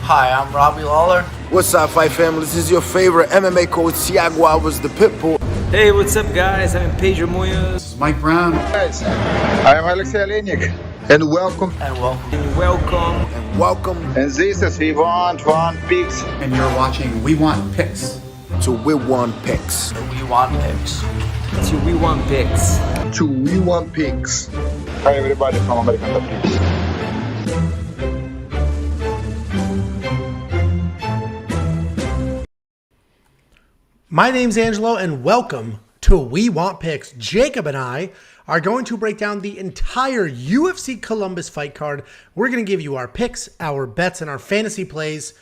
Hi, I'm Robbie Lawler. What's up, Fight Family? This is your favorite MMA coach, Thiago Alves, the Pitbull. Hey, what's up, guys? I'm Pedro Munoz. This is Mike Brown. Guys, I am Alexei Olenik. And welcome. And welcome. And welcome. And welcome. And this is We Want Picks. And you're watching We Want Picks. To We Want Picks. To We Want Picks. To We Want Picks. To We Want Picks. Hi, everybody from American Top Picks. My name's Angelo, and welcome to We Want Picks. Jacob and I are going to break down the entire UFC Columbus fight card. We're going to give you our picks, our bets, and our fantasy plays,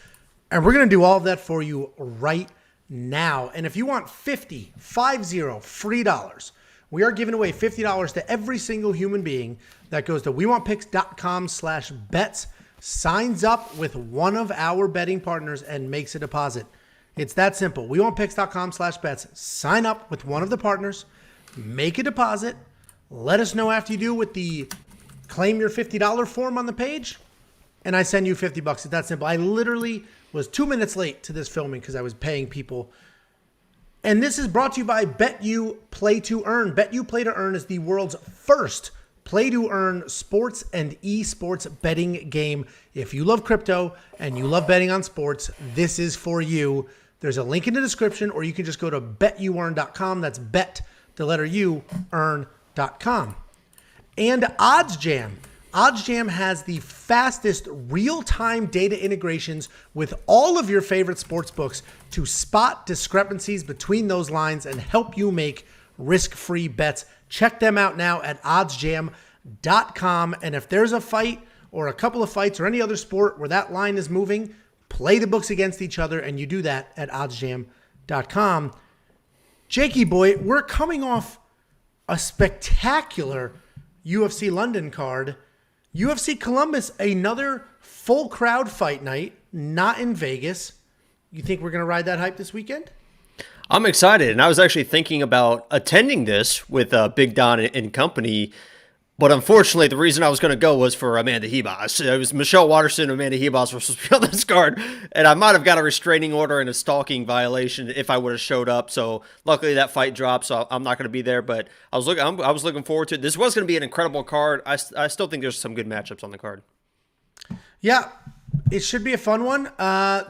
and we're going to do all of that for you right now. And if you want $50 free dollars, we are giving away $50 to every single human being that goes to WeWantPicks.com/bets, signs up with one of our betting partners, and makes a deposit. It's that simple. WeWantPicks.com/bets. Sign up with one of the partners, make a deposit, let us know after you do with the claim your $50 form on the page, and I send you $50. It's that simple. I literally was 2 minutes late to this filming because I was paying people. And this is brought to you by BetU Play to Earn. BetU Play to Earn is the world's first play to earn sports and esports betting game. If you love crypto and you love betting on sports, this is for you. There's a link in the description, or you can just go to betuearn.com. That's bet, the letter U, earn.com. And ODDSJAM. ODDSJAM has the fastest real-time data integrations with all of your favorite sports books to spot discrepancies between those lines and help you make risk-free bets. Check them out now at oddsjam.com. And if there's a fight or a couple of fights or any other sport where that line is moving, play the books against each other, and you do that at oddsjam.com. Jakey boy, we're coming off a spectacular UFC London card. UFC Columbus, another full crowd fight night, not in Vegas. You think we're going to ride that hype this weekend? I'm excited, and I was actually thinking about attending this with Big Don and company, but unfortunately, the reason I was going to go was for Amanda Ribas. It was Michelle Waterson and Amanda Ribas were supposed to be on this card, and I might have got a restraining order and a stalking violation if I would have showed up. So luckily, that fight dropped, so I'm not going to be there. But I was looking forward to it. This was going to be an incredible card. I still think there's some good matchups on the card. Yeah. It should be a fun one.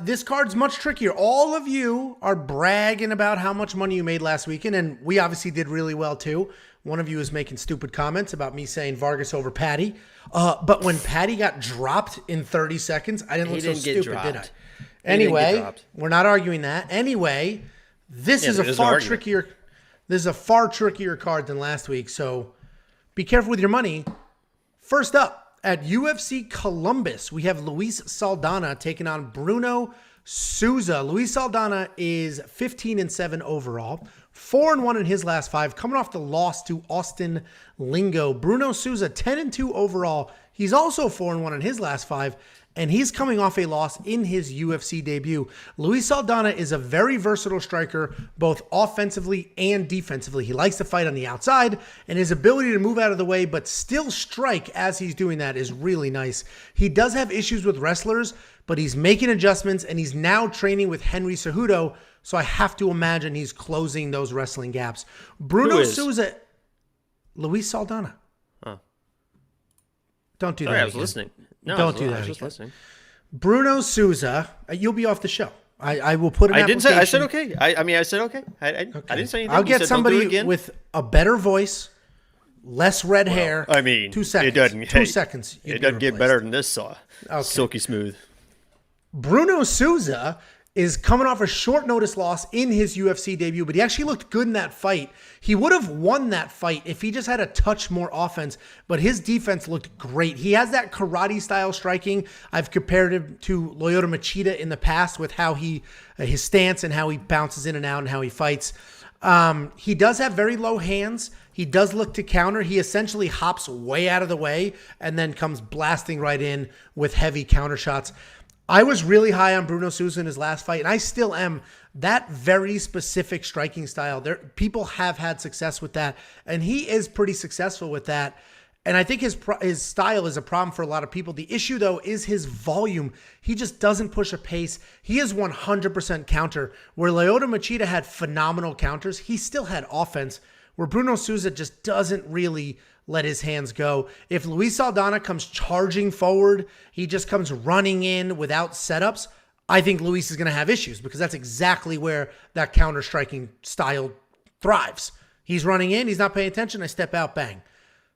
This card's much trickier. All of you are bragging about how much money you made last weekend, and we obviously did really well too. One of you is making stupid comments about me saying Vargas over Patty. But when Patty got dropped in 30 seconds, I didn't look so stupid, did I? Anyway, we're not arguing that. Anyway, this is a far trickier. This is a far trickier card than last week, so be careful with your money. First up, at UFC Columbus, we have Luis Saldana taking on Bruno Souza. Luis Saldana is 15-7 overall, 4-1 in his last 5, coming off the loss to Austin Lingo. Bruno Souza, 10-2 overall. He's also 4-1 in his last 5, and he's coming off a loss in his UFC debut. Luis Saldana is a very versatile striker, both offensively and defensively. He likes to fight on the outside, and his ability to move out of the way but still strike as he's doing that is really nice. He does have issues with wrestlers, but he's making adjustments, and he's now training with Henry Cejudo, so I have to imagine he's closing those wrestling gaps. Bruno Souza, Luis Saldana. Huh. Don't do that. I was listening. No, don't do that. I was just listening. Bruno Souza, you'll be off the show. I will put an application. I said okay. I said okay. I didn't say anything. I'll get somebody with a better voice, less red hair. I mean, 2 seconds. It doesn't. 2 seconds. It doesn't get better than this. Okay. Silky smooth. Bruno Souza is coming off a short notice loss in his UFC debut, but he actually looked good in that fight. He would have won that fight if he just had a touch more offense, but his defense looked great. He has that karate style striking. I've compared him to Lyoto Machida in the past with how his stance and how he bounces in and out and how he fights. He does have very low hands. He does look to counter. He essentially hops way out of the way and then comes blasting right in with heavy counter shots. I was really high on Bruno Souza in his last fight, and I still am. That very specific striking style, people have had success with that, and he is pretty successful with that. And I think his style is a problem for a lot of people. The issue, though, is his volume. He just doesn't push a pace. He is 100% counter. Where Lyoto Machida had phenomenal counters, he still had offense. Where Bruno Souza just doesn't really let his hands go. If Luis Saldana comes charging forward, he just comes running in without setups, I think Luis is going to have issues because that's exactly where that counter-striking style thrives. He's running in, he's not paying attention, I step out, bang.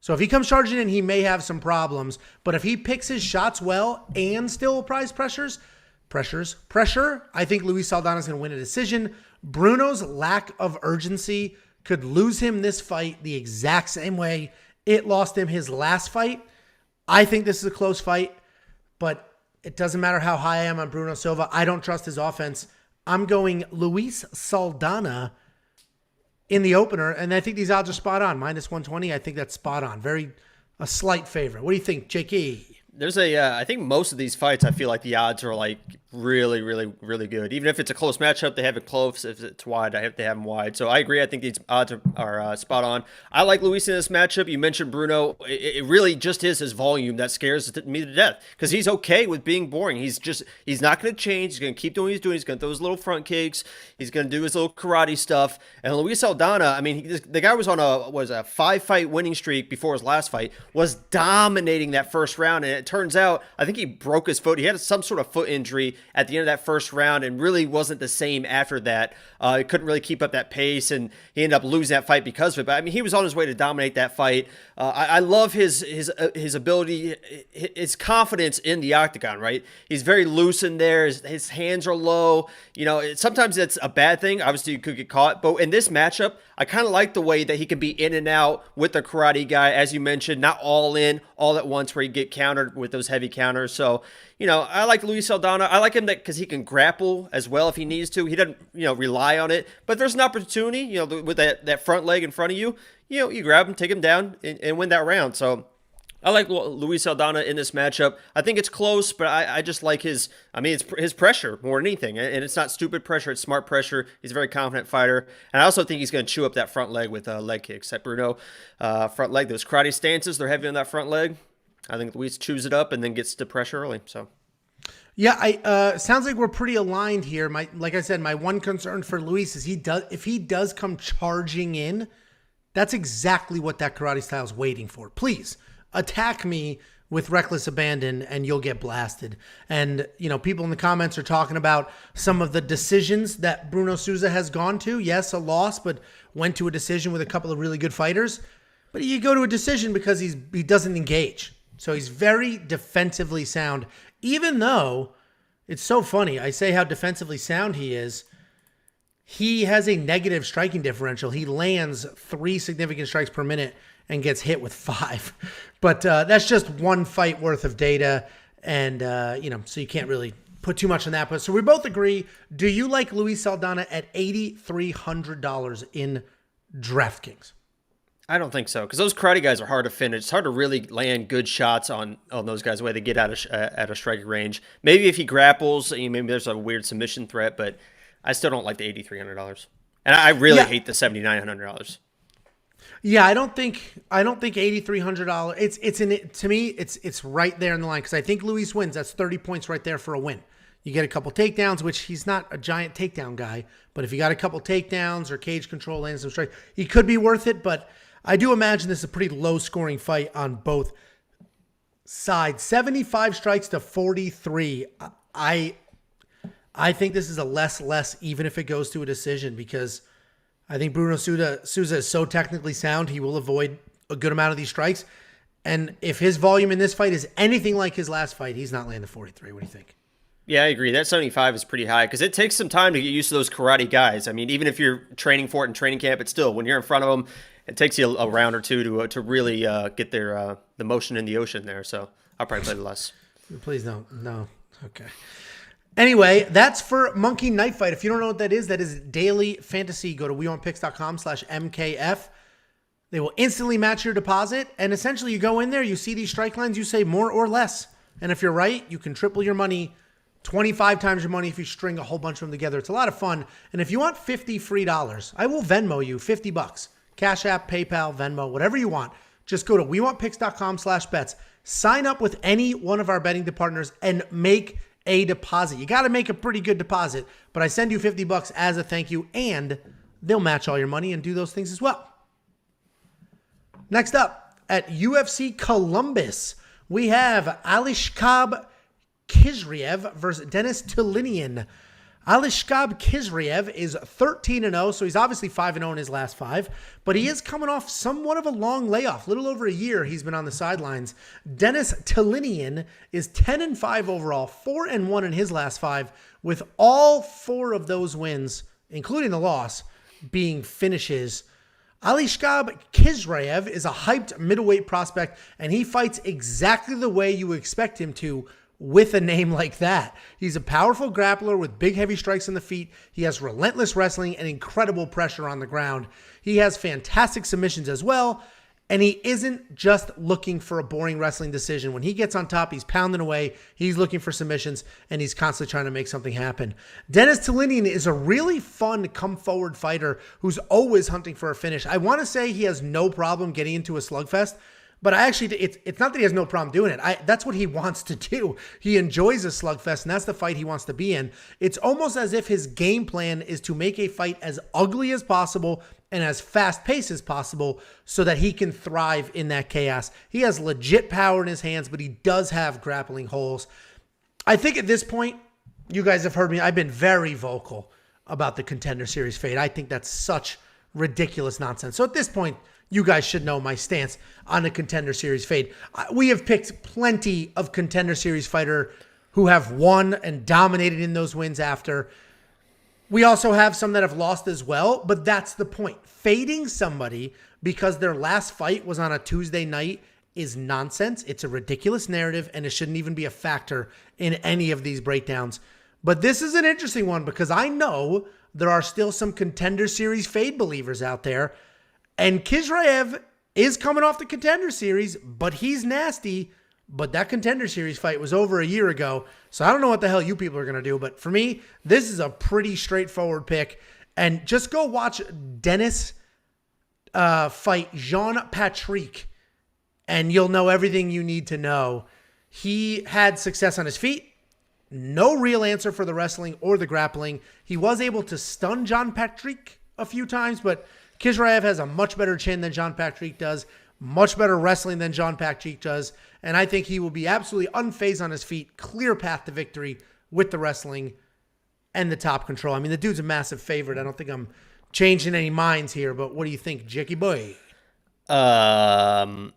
So if he comes charging in, he may have some problems. But if he picks his shots well and still applies pressure, I think Luis Saldana is going to win a decision. Bruno's lack of urgency could lose him this fight the exact same way it lost him his last fight. I think this is a close fight, but it doesn't matter how high I am on Bruno Silva. I don't trust his offense. I'm going Luis Saldana in the opener, and I think these odds are spot on. -120, I think that's spot on. A slight favorite. What do you think, Jakey? There's I think most of these fights, I feel like the odds are like really, really, really good. Even if it's a close matchup, they have it close. If it's wide, they have them wide. So I agree. I think these odds are spot on. I like Luis in this matchup. You mentioned Bruno. It really just is his volume that scares me to death because he's okay with being boring. He's not going to change. He's going to keep doing what he's doing. He's going to throw his little front kicks. He's going to do his little karate stuff. And Luis Saldana, I mean, the guy was on a 5-fight winning streak before his last fight, was dominating that first round. And it turns out, I think he broke his foot. He had some sort of foot injury at the end of that first round and really wasn't the same after that. He couldn't really keep up that pace, and he ended up losing that fight because of it. But I mean, he was on his way to dominate that fight. I love his ability, his confidence in the octagon, right? He's very loose in there. His hands are low. You know, sometimes that's a bad thing. Obviously, you could get caught. But in this matchup, I kind of like the way that he can be in and out with the karate guy, as you mentioned, not all in, all at once where you get countered with those heavy counters. So, you know, I like Luis Saldana. I like him because he can grapple as well if he needs to. He doesn't, rely on it. But there's an opportunity, with that front leg in front of you, you grab him, take him down, and win that round. So I like Luis Saldana in this matchup. I think it's close, but I just like it's his pressure more than anything. And it's not stupid pressure, it's smart pressure. He's a very confident fighter. And I also think he's going to chew up that front leg with leg kicks. That Bruno front leg, those karate stances, they're heavy on that front leg. I think Luis chews it up and then gets to pressure early. So, yeah, sounds like we're pretty aligned here. Like I said, my one concern for Luis is if he does come charging in, that's exactly what that karate style is waiting for. Please attack me with reckless abandon and you'll get blasted. And, people in the comments are talking about some of the decisions that Bruno Souza has gone to. Yes, a loss, but went to a decision with a couple of really good fighters. But you go to a decision because he doesn't engage. So he's very defensively sound, even though it's so funny. I say how defensively sound he is. He has a negative striking differential. He lands 3 significant strikes per minute and gets hit with 5. But that's just one fight worth of data. And, so you can't really put too much on that. But so we both agree. Do you like Luis Saldana at $8,300 in DraftKings? I don't think so, because those karate guys are hard to finish. It's hard to really land good shots on those guys the way they get out of striking range. Maybe if he grapples, maybe there's a weird submission threat, but I still don't like the $8,300. And I really hate the $7,900. Yeah, I don't think $8,300. To me, it's right there in the line because I think Luis wins. That's 30 points right there for a win. You get a couple takedowns, which he's not a giant takedown guy, but if you got a couple takedowns or cage control, lands some strikes, he could be worth it. But I do imagine this is a pretty low-scoring fight on both sides. 75 strikes to 43. I think this is a less, even if it goes to a decision, because I think Bruno Souza is so technically sound, he will avoid a good amount of these strikes. And if his volume in this fight is anything like his last fight, he's not landing 43. What do you think? Yeah, I agree. That 75 is pretty high because it takes some time to get used to those karate guys. I mean, even if you're training for it in training camp, it's still, when you're in front of them, it takes you a round or two to really get the motion in the ocean there. So I'll probably play less. Please don't. No. Okay. Anyway, that's for Monkey Knife Fight. If you don't know what that is daily fantasy. Go to WeWantPicks.com/MKF. They will instantly match your deposit. And essentially you go in there, you see these strike lines, you say more or less. And if you're right, you can triple your money, 25 times your money if you string a whole bunch of them together. It's a lot of fun. And if you want $50 free, I will Venmo you $50. Cash App, PayPal, Venmo, whatever you want. Just go to wewantpicks.com/bets. Sign up with any one of our betting partners and make a deposit. You got to make a pretty good deposit, but I send you $50 as a thank you, and they'll match all your money and do those things as well. Next up, at UFC Columbus, we have Aliaskhab Khizriev versus Denis Tiuliulin. Aliaskhab Khizriev is 13-0, so he's obviously 5-0 in his last 5, but he is coming off somewhat of a long layoff. Little over a year he's been on the sidelines. Denis Tiuliulin is 10-5 overall, 4-1 in his last 5, with all 4 of those wins, including the loss, being finishes. Aliaskhab Khizriev is a hyped middleweight prospect, and he fights exactly the way you expect him to with a name like that. He's a powerful grappler with big, heavy strikes on the feet. He has relentless wrestling and incredible pressure on the ground. He has fantastic submissions as well, and he isn't just looking for a boring wrestling decision. When he gets on top, he's pounding away. He's looking for submissions, and he's constantly trying to make something happen. Denis Tiuliulin is a really fun come-forward fighter who's always hunting for a finish. I want to say he has no problem getting into a slugfest, but it's not that he has no problem doing it. That's what he wants to do. He enjoys a slugfest, and that's the fight he wants to be in. It's almost as if his game plan is to make a fight as ugly as possible and as fast-paced as possible so that he can thrive in that chaos. He has legit power in his hands, but he does have grappling holes. I think at this point, you guys have heard me. I've been very vocal about the Contender Series fade. I think that's such ridiculous nonsense. So at this point, you guys should know my stance on the Contender Series fade. We have picked plenty of Contender Series fighter who have won and dominated in those wins after. We also have some that have lost as well, but that's the point. Fading somebody because their last fight was on a Tuesday night is nonsense. It's a ridiculous narrative, and it shouldn't even be a factor in any of these breakdowns. But this is an interesting one because I know there are still some Contender Series fade believers out there. And Khizriev is coming off the Contender Series, but he's nasty. But that Contender Series fight was over a year ago, so I don't know what the hell you people are going to do. But for me, this is a pretty straightforward pick. And just go watch Denis fight Jean-Patrick, and you'll know everything you need to know. He had success on his feet. No real answer for the wrestling or the grappling. He was able to stun Jean-Patrick a few times, but Khizriev has a much better chin than Jean-Patrick does, much better wrestling than Jean-Patrick does, and I think he will be absolutely unfazed on his feet, clear path to victory with the wrestling and the top control. I mean, the dude's a massive favorite. I don't think I'm changing any minds here, but what do you think, Jicky boy? I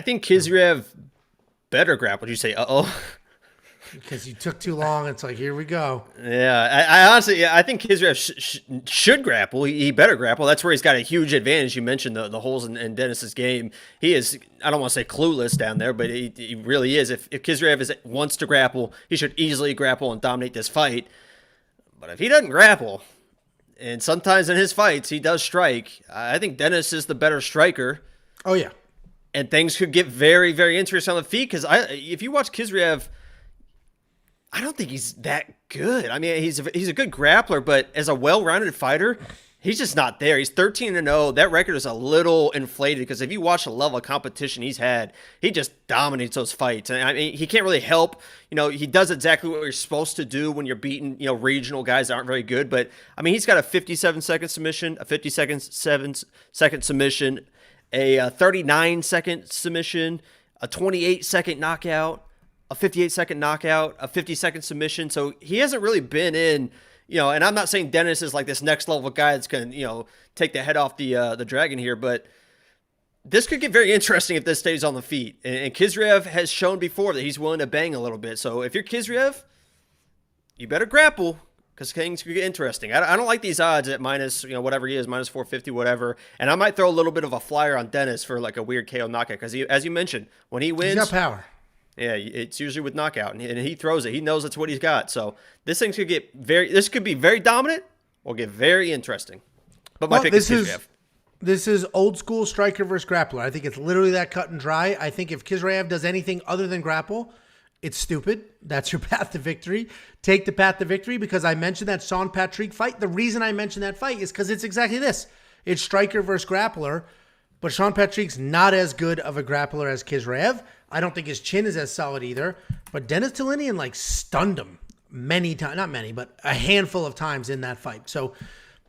think Khizriev better grapple. Did you say, uh-oh? Because you took too long. It's like, here we go. Yeah, I honestly, I think Khizriev should grapple. He better grapple. That's where he's got a huge advantage. You mentioned the holes in Denis's game. He is, I don't want to say clueless down there, but he really is. If Khizriev wants to grapple, he should easily grapple and dominate this fight. But if he doesn't grapple, and sometimes in his fights he does strike, I think Denis is the better striker. Oh, yeah. And things could get very, very interesting on the feet because if you watch Khizriev, I don't think he's that good. I mean, he's a good grappler, but as a well-rounded fighter, he's just not there. He's 13-0. That record is a little inflated because if you watch the level of competition he's had, he just dominates those fights. And I mean, he can't really help. You know, he does exactly what you're supposed to do when you're beating, regional guys that aren't very good. But I mean, he's got a 57-second submission, a 57-second submission, a 39-second submission, a 28-second knockout, a 58-second knockout, a 50-second submission. So he hasn't really been in, and I'm not saying Denis is like this next level guy that's going to, take the head off the dragon here, but this could get very interesting if this stays on the feet. And Khizriev has shown before that he's willing to bang a little bit. So if you're Khizriev, you better grapple because things could get interesting. I don't like these odds at minus, whatever he is, minus 450, whatever. And I might throw a little bit of a flyer on Denis for like a weird KO knockout because as you mentioned, when he wins, he's got power. Yeah, it's usually with knockout, and he throws it. He knows that's what he's got. So this could be very dominant or get very interesting. But my pick is Khizriev. This is old school striker versus grappler. I think it's literally that cut and dry. I think if Khizriev does anything other than grapple, it's stupid. That's your path to victory. Take the path to victory because I mentioned that Jean-Patrick fight. The reason I mentioned that fight is because it's exactly this. It's striker versus grappler. But Sean Patrick's not as good of a grappler as Khizriev. I don't think his chin is as solid either. But Denis Tiuliulin stunned him many times, not many, but a handful of times in that fight. So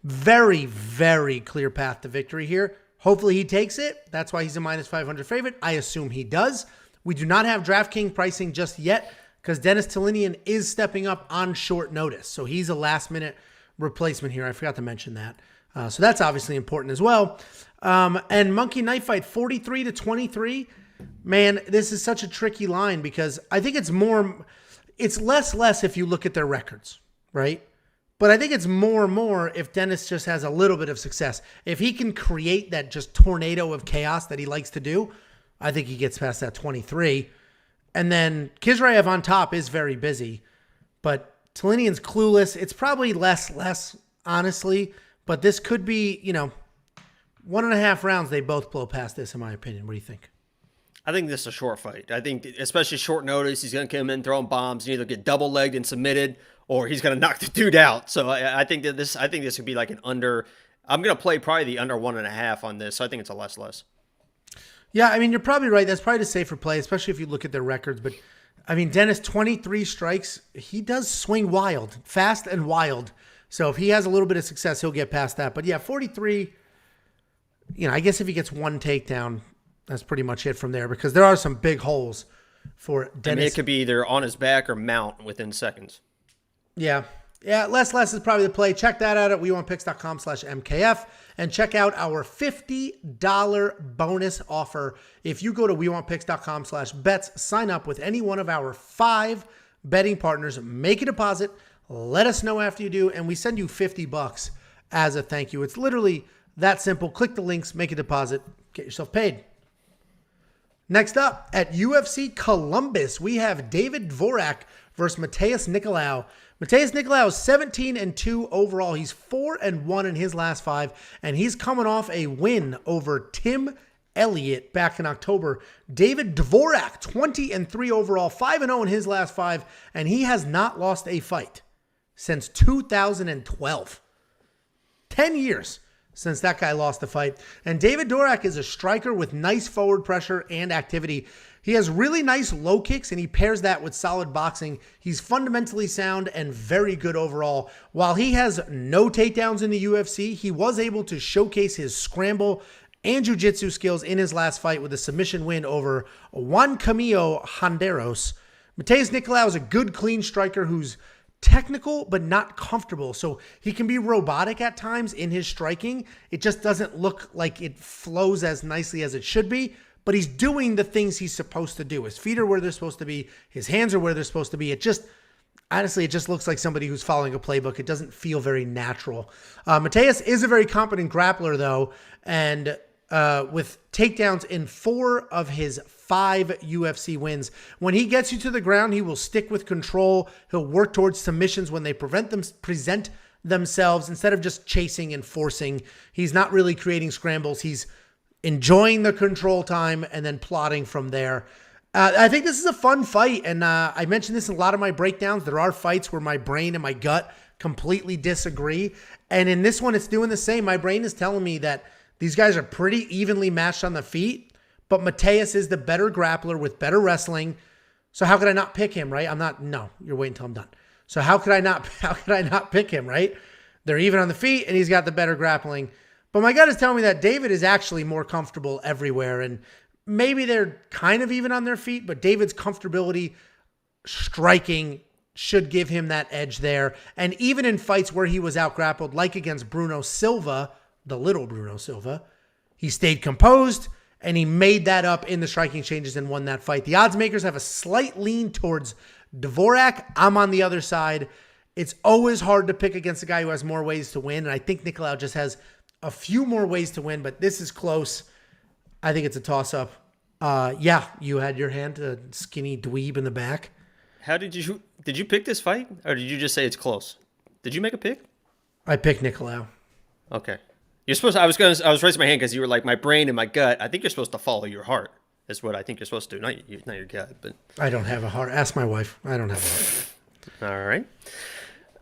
very, very clear path to victory here. Hopefully he takes it. That's why he's a minus 500 favorite. I assume he does. We do not have DraftKings pricing just yet because Denis Tiuliulin is stepping up on short notice. So he's a last-minute replacement here. I forgot to mention that. So that's obviously important as well. And Monkey Knife Fight, 43-23. Man, this is such a tricky line because I think it's less if you look at their records, right? But I think it's more if Denis just has a little bit of success. If he can create that just tornado of chaos that he likes to do, I think he gets past that 23. And then Khizriev on top is very busy, but Tiuliulin's clueless. It's probably less, honestly, but this could be, 1.5 rounds. They both blow past this, in my opinion. What do you think? I think this is a short fight. I think, especially short notice, he's going to come in throwing bombs and either get double legged and submitted, or he's going to knock the dude out. So I think this could be like an under. I'm going to play probably the under 1.5 on this. So I think it's a less. Yeah, I mean, you're probably right. That's probably the safer play, especially if you look at their records. But, I mean, Denis, 23 strikes. He does swing wild, fast and wild. So if he has a little bit of success, he'll get past that. But, yeah, 43, I guess if he gets one takedown, that's pretty much it from there because there are some big holes for Denis. I mean, it could be either on his back or mount within seconds. Yeah. Yeah, less is probably the play. Check that out at WeWantPicks.com/MKF and check out our $50 bonus offer. If you go to WeWantPicks.com/bets, sign up with any one of our 5 betting partners, make a deposit, let us know after you do, and we send you $50 as a thank you. It's literally that simple. Click the links, make a deposit, get yourself paid. Next up, at UFC Columbus, we have David Dvorak versus Matheus Nicolau. Matheus Nicolau is 17-2 overall. He's 4-1 in his last 5, and he's coming off a win over Tim Elliott back in October. David Dvorak, 20-3 overall, 5-0 in his last 5, and he has not lost a fight since 2012. 10 years since that guy lost the fight. And David Dvorak is a striker with nice forward pressure and activity. He has really nice low kicks, and he pairs that with solid boxing. He's fundamentally sound and very good overall. While he has no takedowns in the UFC, he was able to showcase his scramble and jiu-jitsu skills in his last fight with a submission win over Juan Camilo Honderos. Matheus Nicolau is a good, clean striker who's technical but not comfortable. So he can be robotic at times in his striking. It just doesn't look like it flows as nicely as it should be. But he's doing the things he's supposed to do. His feet are where they're supposed to be. His hands are where they're supposed to be. Honestly, it just looks like somebody who's following a playbook. It doesn't feel very natural. Matheus is a very competent grappler, though, and with takedowns in 4 of his 5 UFC wins. When he gets you to the ground, he will stick with control. He'll work towards submissions when they present themselves instead of just chasing and forcing. He's not really creating scrambles. He's enjoying the control time and then plotting from there. I think this is a fun fight, and I mentioned this in a lot of my breakdowns. There are fights where my brain and my gut completely disagree, and in this one, it's doing the same. My brain is telling me that these guys are pretty evenly matched on the feet, but Matheus is the better grappler with better wrestling. So how could I not pick him, right? No, you're waiting until I'm done. So how could I not pick him, right? They're even on the feet, and he's got the better grappling. But my gut is telling me that David is actually more comfortable everywhere, and maybe they're kind of even on their feet, but David's comfortability striking should give him that edge there. And even in fights where he was out-grappled, like against Bruno Silva, the little Bruno Silva, he stayed composed, and he made that up in the striking changes and won that fight. The odds makers have a slight lean towards Dvorak. I'm on the other side. It's always hard to pick against a guy who has more ways to win, and I think Nicolau just has a few more ways to win, but this is close. I think it's a toss-up. Yeah, you had your hand, a skinny dweeb in the back. How did you pick this fight, or did you just say it's close? Did you make a pick? I picked Nicolau. Okay. You're supposed to, I was raising my hand because you were like, my brain and my gut. I think you're supposed to follow your heart. Is what I think you're supposed to do, not your gut. But I don't have a heart. Ask my wife. I don't have a heart. All right.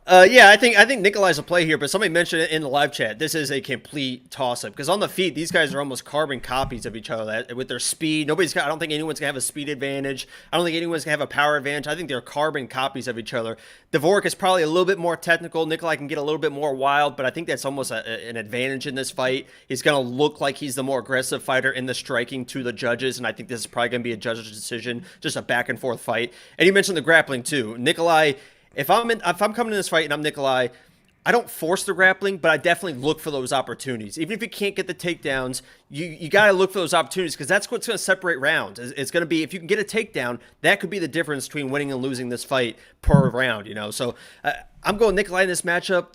Yeah, I think Nicolai's a play here, but somebody mentioned it in the live chat. This is a complete toss-up because on the feet, these guys are almost carbon copies of each other with their speed. I don't think anyone's gonna have a speed advantage. I don't think anyone's gonna have a power advantage. I think they're carbon copies of each other. Dvorak is probably a little bit more technical. Nicolai can get a little bit more wild, but I think that's almost an advantage in this fight. He's gonna look like he's the more aggressive fighter in the striking to the judges, and I think this is probably gonna be a judge's decision, just a back and forth fight. And you mentioned the grappling too, Nicolai. If I'm coming in this fight and I'm Nicolai, I don't force the grappling, but I definitely look for those opportunities. Even if you can't get the takedowns, you got to look for those opportunities because that's what's going to separate rounds. It's going to be if you can get a takedown, that could be the difference between winning and losing this fight per round. So I'm going Nicolai in this matchup.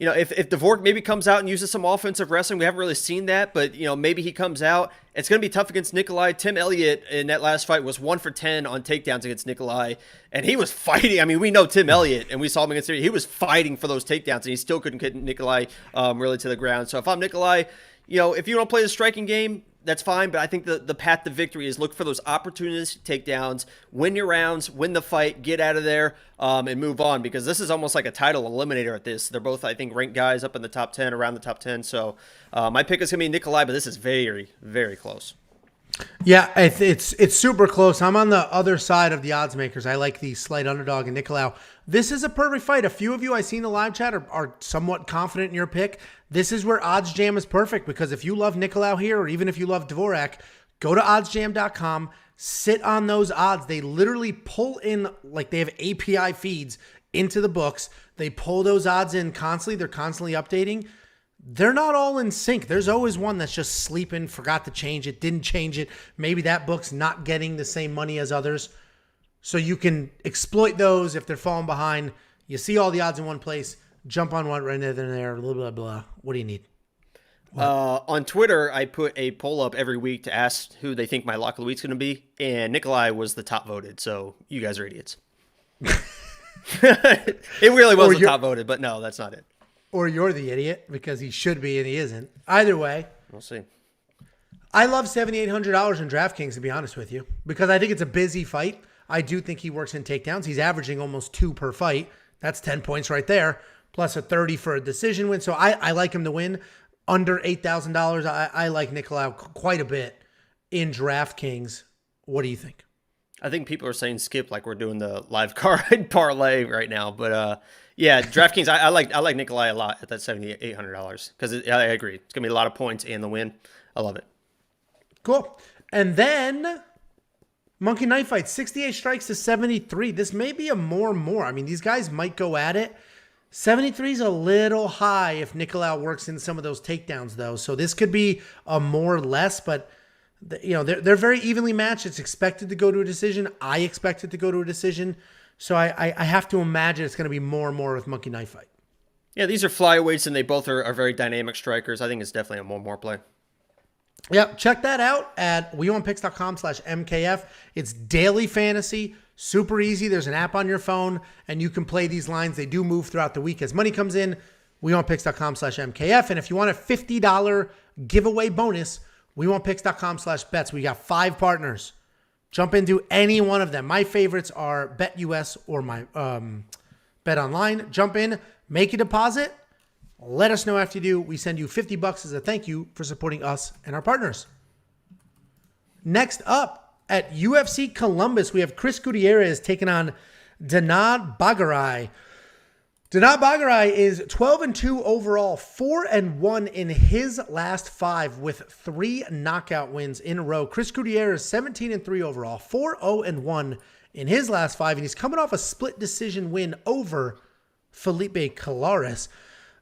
If Dvorak maybe comes out and uses some offensive wrestling, we haven't really seen that, but, maybe he comes out. It's going to be tough against Nicolai. Tim Elliott in that last fight was 1 for 10 on takedowns against Nicolai, and he was fighting. I mean, we know Tim Elliott, and we saw him against him. He was fighting for those takedowns, and he still couldn't get Nicolai really to the ground. So if I'm Nicolai, if you don't play the striking game, that's fine, but I think the path to victory is look for those opportunities, takedowns, win your rounds, win the fight, get out of there, and move on, because this is almost like a title eliminator at this. They're both, I think, ranked guys up in the top 10, around the top 10, so my pick is going to be Nicolai, but this is very, very close. Yeah, it's super close. I'm on the other side of the odds makers. I like the slight underdog in Nicolau. This is a perfect fight. A few of you I see in the live chat are somewhat confident in your pick. This is where OddsJam is perfect because if you love Nicolau here, or even if you love Dvorak, go to oddsjam.com, sit on those odds. They literally pull in, like they have API feeds into the books. They pull those odds in constantly. They're constantly updating. They're not all in sync. There's always one that's just sleeping, forgot to change it, didn't change it. Maybe that book's not getting the same money as others. So you can exploit those if they're falling behind. You see all the odds in one place. Jump on one right there, blah, blah, blah. What do you need? On Twitter, I put a poll up every week to ask who they think my lock of the week's going to be, and Nicolai was the top voted, so you guys are idiots. It really was the top voted, but no, that's not it. Or you're the idiot because he should be and he isn't. Either way. We'll see. I love $7,800 in DraftKings, to be honest with you, because I think it's a busy fight. I do think he works in takedowns. He's averaging almost 2 per fight. That's 10 points right there, plus a 30 for a decision win. So I like him to win. Under $8,000, I like Nicolau quite a bit in DraftKings. What do you think? I think people are saying skip like we're doing the live card parlay right now. But yeah, DraftKings, I like Nicolai a lot at that $7,800 because I agree. It's going to be a lot of points and the win. I love it. Cool. And then Monkey Knife Fight, 68 strikes to 73. This may be a more. I mean, these guys might go at it. 73 is a little high if Nicolau works in some of those takedowns, though. So this could be a more or less, but they're very evenly matched. It's expected to go to a decision. I expect it to go to a decision. So I have to imagine it's going to be more and more with Monkey Knife Fight. Yeah, these are flyweights, and they both are very dynamic strikers. I think it's definitely a more play. Yep, check that out at WeWantPicks.com/MKF. It's daily fantasy, super easy. There's an app on your phone, and you can play these lines. They do move throughout the week as money comes in. WeWantPicks.com/MKF. And if you want a $50 giveaway bonus, WeWantPicks.com/bets. We got 5 partners. Jump into any one of them. My favorites are BetUS or my Bet Online. Jump in, make a deposit. Let us know after you do. We send you $50 as a thank you for supporting us and our partners. Next up at UFC Columbus, we have Chris Gutierrez taking on Danaa Batgerel. Danaa Batgerel is 12-2 overall, 4-1 in his last 5 with 3 knockout wins in a row. Chris Gutierrez 17-3 overall, 4-0-1 in his last 5, and he's coming off a split decision win over Felipe Colares.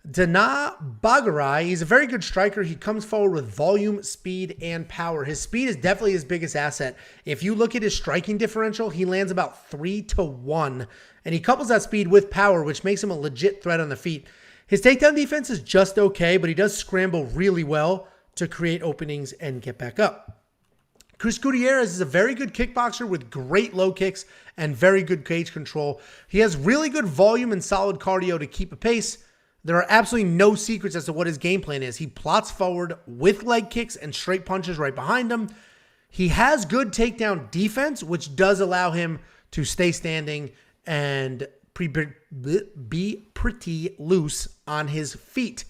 Danaa Batgerel, he's a very good striker. He comes forward with volume, speed, and power. His speed is definitely his biggest asset. If you look at his striking differential, he lands about 3-1, and he couples that speed with power, which makes him a legit threat on the feet. His takedown defense is just okay, but he does scramble really well to create openings and get back up. Chris Gutierrez is a very good kickboxer with great low kicks and very good cage control. He has really good volume and solid cardio to keep a pace. There are absolutely no secrets as to what his game plan is. He plots forward with leg kicks and straight punches right behind him. He has good takedown defense, which does allow him to stay standing and be pretty loose on his feet.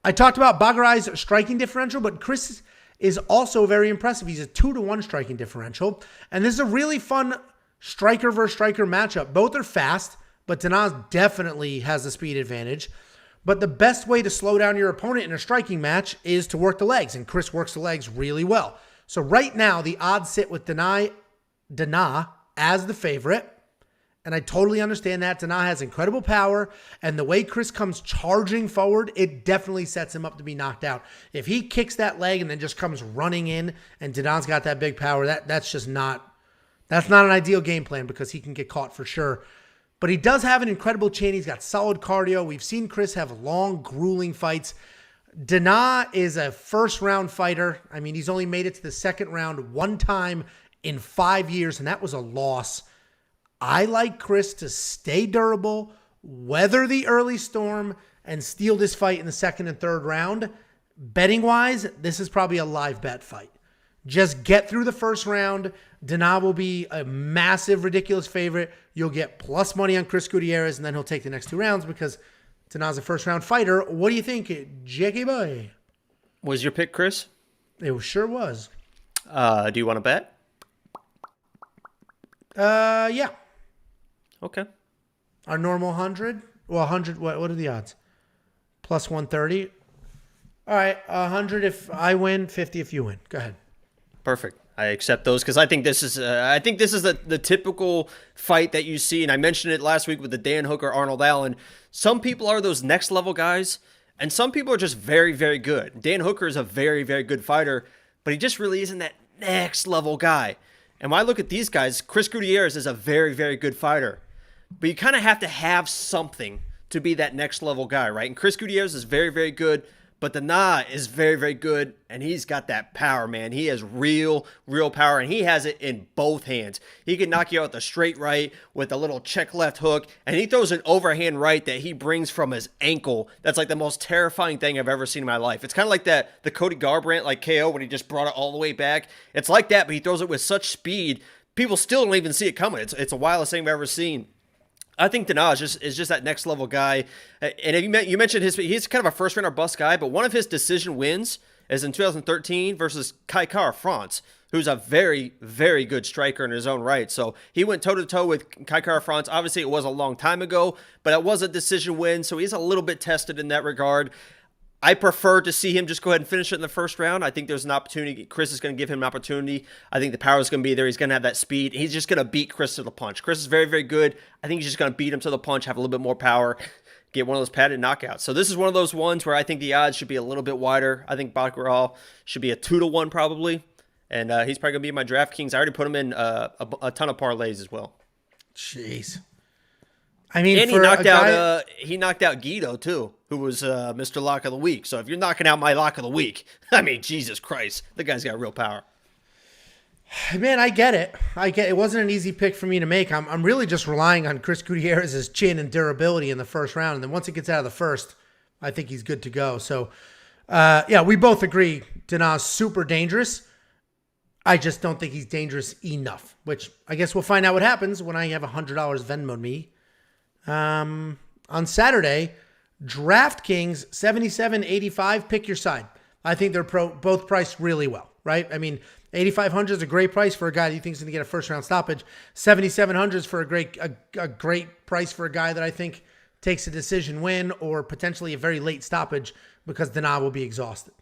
I talked about Bagherai's striking differential, but Chris is also very impressive. He's a 2-1 striking differential. And this is a really fun striker versus striker matchup. Both are fast, but Danaa definitely has the speed advantage. But the best way to slow down your opponent in a striking match is to work the legs, and Chris works the legs really well. So right now, the odds sit with Danaa as the favorite, and I totally understand that. Danaa has incredible power, and the way Chris comes charging forward, it definitely sets him up to be knocked out. If he kicks that leg and then just comes running in, and Danaa's got that big power, that's not an ideal game plan because he can get caught for sure. But he does have an incredible chin. He's got solid cardio. We've seen Chris have long, grueling fights. Danaa is a first-round fighter. I mean, he's only made it to the second round one time in 5 years, and that was a loss. I like Chris to stay durable, weather the early storm, and steal this fight in the second and third round. Betting-wise, this is probably a live bet fight. Just get through the first round. Danaa will be a massive, ridiculous favorite. You'll get plus money on Chris Gutierrez, and then he'll take the next 2 rounds because Danaa's a first-round fighter. What do you think, Jackie boy? Was your pick, Chris? It sure was. Do you want to bet? Yeah. Okay. Our normal 100? Well, 100, what are the odds? Plus 130. All right, 100 if I win, 50 if you win. Go ahead. Perfect. I accept those because I think this is the typical fight that you see, and I mentioned it last week with the Dan Hooker Arnold Allen. Some people are those next level guys, and some people are just very, very good. Dan Hooker is a very, very good fighter, but he just really isn't that next level guy. And when I look at these guys, Chris Gutierrez is a very, very good fighter, but you kind of have to have something to be that next level guy, right? And Chris Gutierrez is very, very good. But Danaa is very, very good, and he's got that power, man. He has real power, and he has it in both hands. He can knock you out with a straight right with a little check left hook, and he throws an overhand right that he brings from his ankle. That's like the most terrifying thing I've ever seen in my life. It's kind of like the Cody Garbrandt like KO when he just brought it all the way back. It's like that, but he throws it with such speed, people still don't even see it coming. It's the wildest thing I've ever seen. I think Danaa is just that next level guy. And you mentioned he's kind of a first round or bust guy, but one of his decision wins is in 2013 versus Kai France, who's a very, very good striker in his own right. So he went toe-to-toe with Kai France. Obviously, it was a long time ago, but it was a decision win, so he's a little bit tested in that regard. I prefer to see him just go ahead and finish it in the first round. I think there's an opportunity. Chris is going to give him an opportunity. I think the power is going to be there. He's going to have that speed. He's just going to beat Chris to the punch. Chris is very, very good. I think he's just going to beat him to the punch, have a little bit more power, get one of those padded knockouts. So this is one of those ones where I think the odds should be a little bit wider. I think Batgerel should be a 2-1 probably. And he's probably going to be in my DraftKings. I already put him in a ton of parlays as well. Jeez. I mean, and he knocked out Guido too, who was Mr. Lock of the Week. So if you're knocking out my Lock of the Week, I mean, Jesus Christ, the guy's got real power. Man, I get it. It wasn't an easy pick for me to make. I'm really just relying on Chris Gutierrez's chin and durability in the first round, and then once it gets out of the first, I think he's good to go. So, yeah, we both agree Danaa's super dangerous. I just don't think he's dangerous enough, which I guess we'll find out what happens when I have $100 Venmo me. On Saturday, DraftKings 77.85. Pick your side. I think they're both priced really well, right? I mean, 8,500 is a great price for a guy that you think is going to get a first round stoppage. 7,700 is for a great price for a guy that I think takes a decision win or potentially a very late stoppage because Danaa will be exhausted.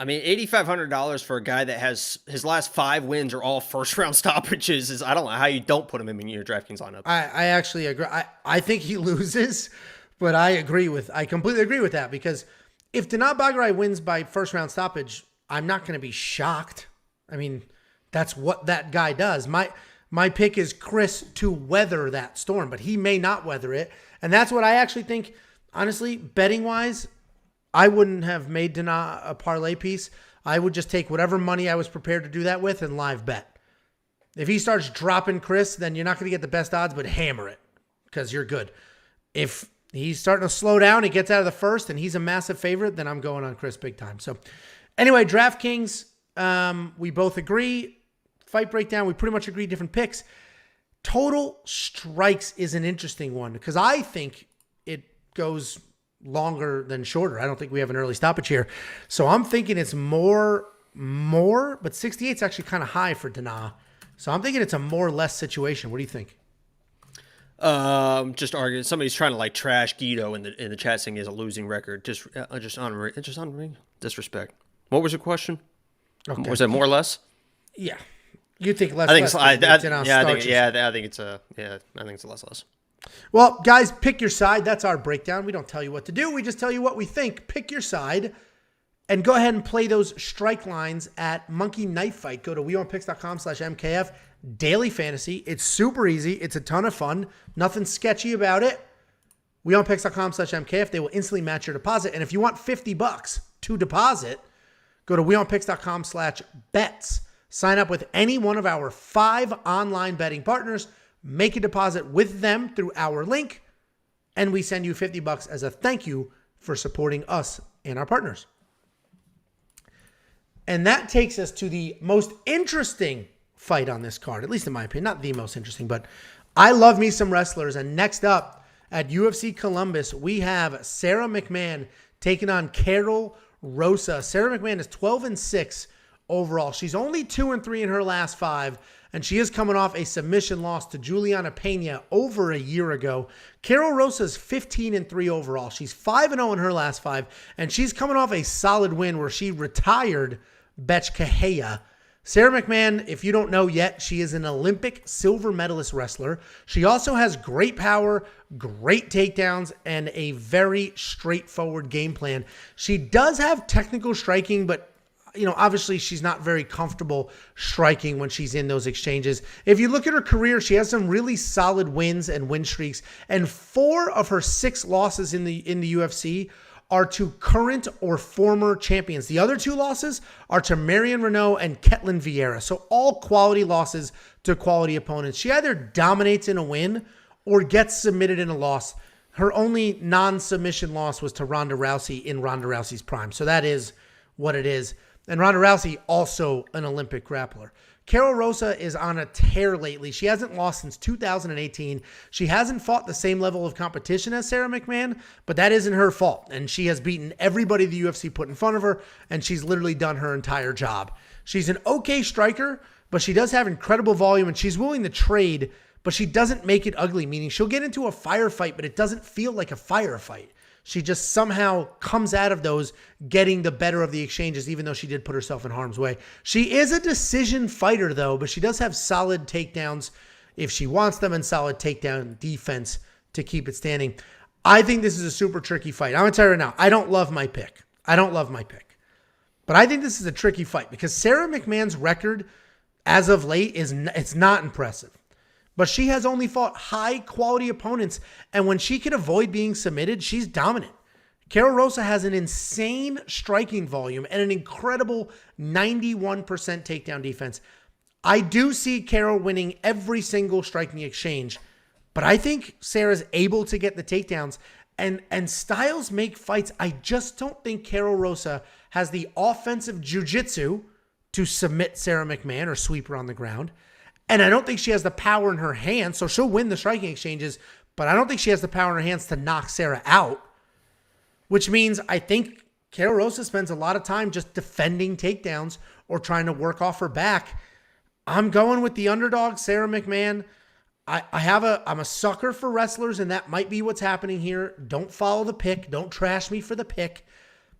I mean, $8,500 for a guy that has his last 5 wins are all first round stoppages is I don't know how you don't put him in your DraftKings lineup. I actually agree. I think he loses, but I completely agree with that because if Danaa Bagherel wins by first round stoppage, I'm not going to be shocked. I mean, that's what that guy does. My pick is Chris to weather that storm, but he may not weather it. And that's what I actually think, honestly, betting wise, I wouldn't have made Danaa a parlay piece. I would just take whatever money I was prepared to do that with and live bet. If he starts dropping Chris, then you're not going to get the best odds, but hammer it because you're good. If he's starting to slow down, he gets out of the first, and he's a massive favorite, then I'm going on Chris big time. So anyway, DraftKings, we both agree. Fight breakdown, we pretty much agree different picks. Total strikes is an interesting one because I think it goes longer than shorter. I don't think we have an early stoppage here. So I'm thinking it's more, but 68 is actually kind of high for Danaa. So I'm thinking it's a more or less situation. What do you think? Just arguing. Somebody's trying to like trash Guido in the chat saying he has a losing record. Just on disrespect. What was your question? Okay. Was it more or less? Yeah. You think less? I think less it's. I think it's a. Yeah, I think it's a less. Well, guys, pick your side. That's our breakdown. We don't tell you what to do. We just tell you what we think. Pick your side and go ahead and play those strike lines at Monkey Knife Fight. Go to weonpicks.com/MKF. Daily fantasy. It's super easy. It's a ton of fun. Nothing sketchy about it. weonpicks.com/MKF. They will instantly match your deposit. And if you want $50 to deposit, go to weonpicks.com/bets. Sign up with any one of our 5 online betting partners. Make a deposit with them through our link, and we send you $50 as a thank you for supporting us and our partners. And that takes us to the most interesting fight on this card, at least in my opinion. Not the most interesting, but I love me some wrestlers. And next up at UFC Columbus, we have Sara McMann taking on Karol Rosa. Sara McMann is 12-6 overall. She's only 2-3 in her last 5, and she is coming off a submission loss to Juliana Pena over a year ago. Karol Rosa is 15-3 overall. She's 5-0 in her last 5, and she's coming off a solid win where she retired Batgerel. Sara McMann, if you don't know yet, she is an Olympic silver medalist wrestler. She also has great power, great takedowns, and a very straightforward game plan. She does have technical striking, but obviously she's not very comfortable striking when she's in those exchanges. If you look at her career, she has some really solid wins and win streaks, and 4 of her 6 losses in the UFC are to current or former champions. The other 2 losses are to Marion Renault and Ketlin Vieira. So all quality losses to quality opponents. She either dominates in a win or gets submitted in a loss. Her only non-submission loss was to Ronda Rousey in Ronda Rousey's prime. So that is what it is. And Ronda Rousey, also an Olympic grappler. Karol Rosa is on a tear lately. She hasn't lost since 2018. She hasn't fought the same level of competition as Sara McMann, but that isn't her fault. And she has beaten everybody the UFC put in front of her, and she's literally done her entire job. She's an okay striker, but she does have incredible volume, and she's willing to trade, but she doesn't make it ugly, meaning she'll get into a firefight, but it doesn't feel like a firefight. She just somehow comes out of those getting the better of the exchanges, even though she did put herself in harm's way. She is a decision fighter, though, but she does have solid takedowns if she wants them and solid takedown defense to keep it standing. I think this is a super tricky fight. I'm going to tell you right now, I don't love my pick. But I think this is a tricky fight because Sara McMann's record as of late it's not impressive. But she has only fought high-quality opponents, and when she can avoid being submitted, she's dominant. Karol Rosa has an insane striking volume and an incredible 91% takedown defense. I do see Karol winning every single striking exchange, but I think Sara's able to get the takedowns, and styles make fights. I just don't think Karol Rosa has the offensive jiu-jitsu to submit Sara McMann or sweep her on the ground. And I don't think she has the power in her hands, so she'll win the striking exchanges, but I don't think she has the power in her hands to knock Sara out, which means I think Karol Rosa spends a lot of time just defending takedowns or trying to work off her back. I'm going with the underdog, Sara McMann. I'm a sucker for wrestlers, and that might be what's happening here. Don't follow the pick. Don't trash me for the pick.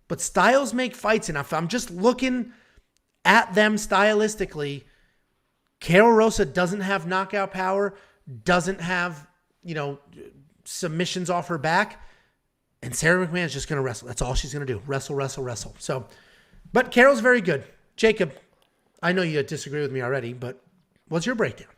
But styles make fights, and if I'm just looking at them stylistically, Karol Rosa doesn't have knockout power, doesn't have, submissions off her back, and Sara McMann is just going to wrestle. That's all she's going to do. Wrestle, wrestle, wrestle. So, but Karol's very good. Jacob, I know you disagree with me already, but what's your breakdown?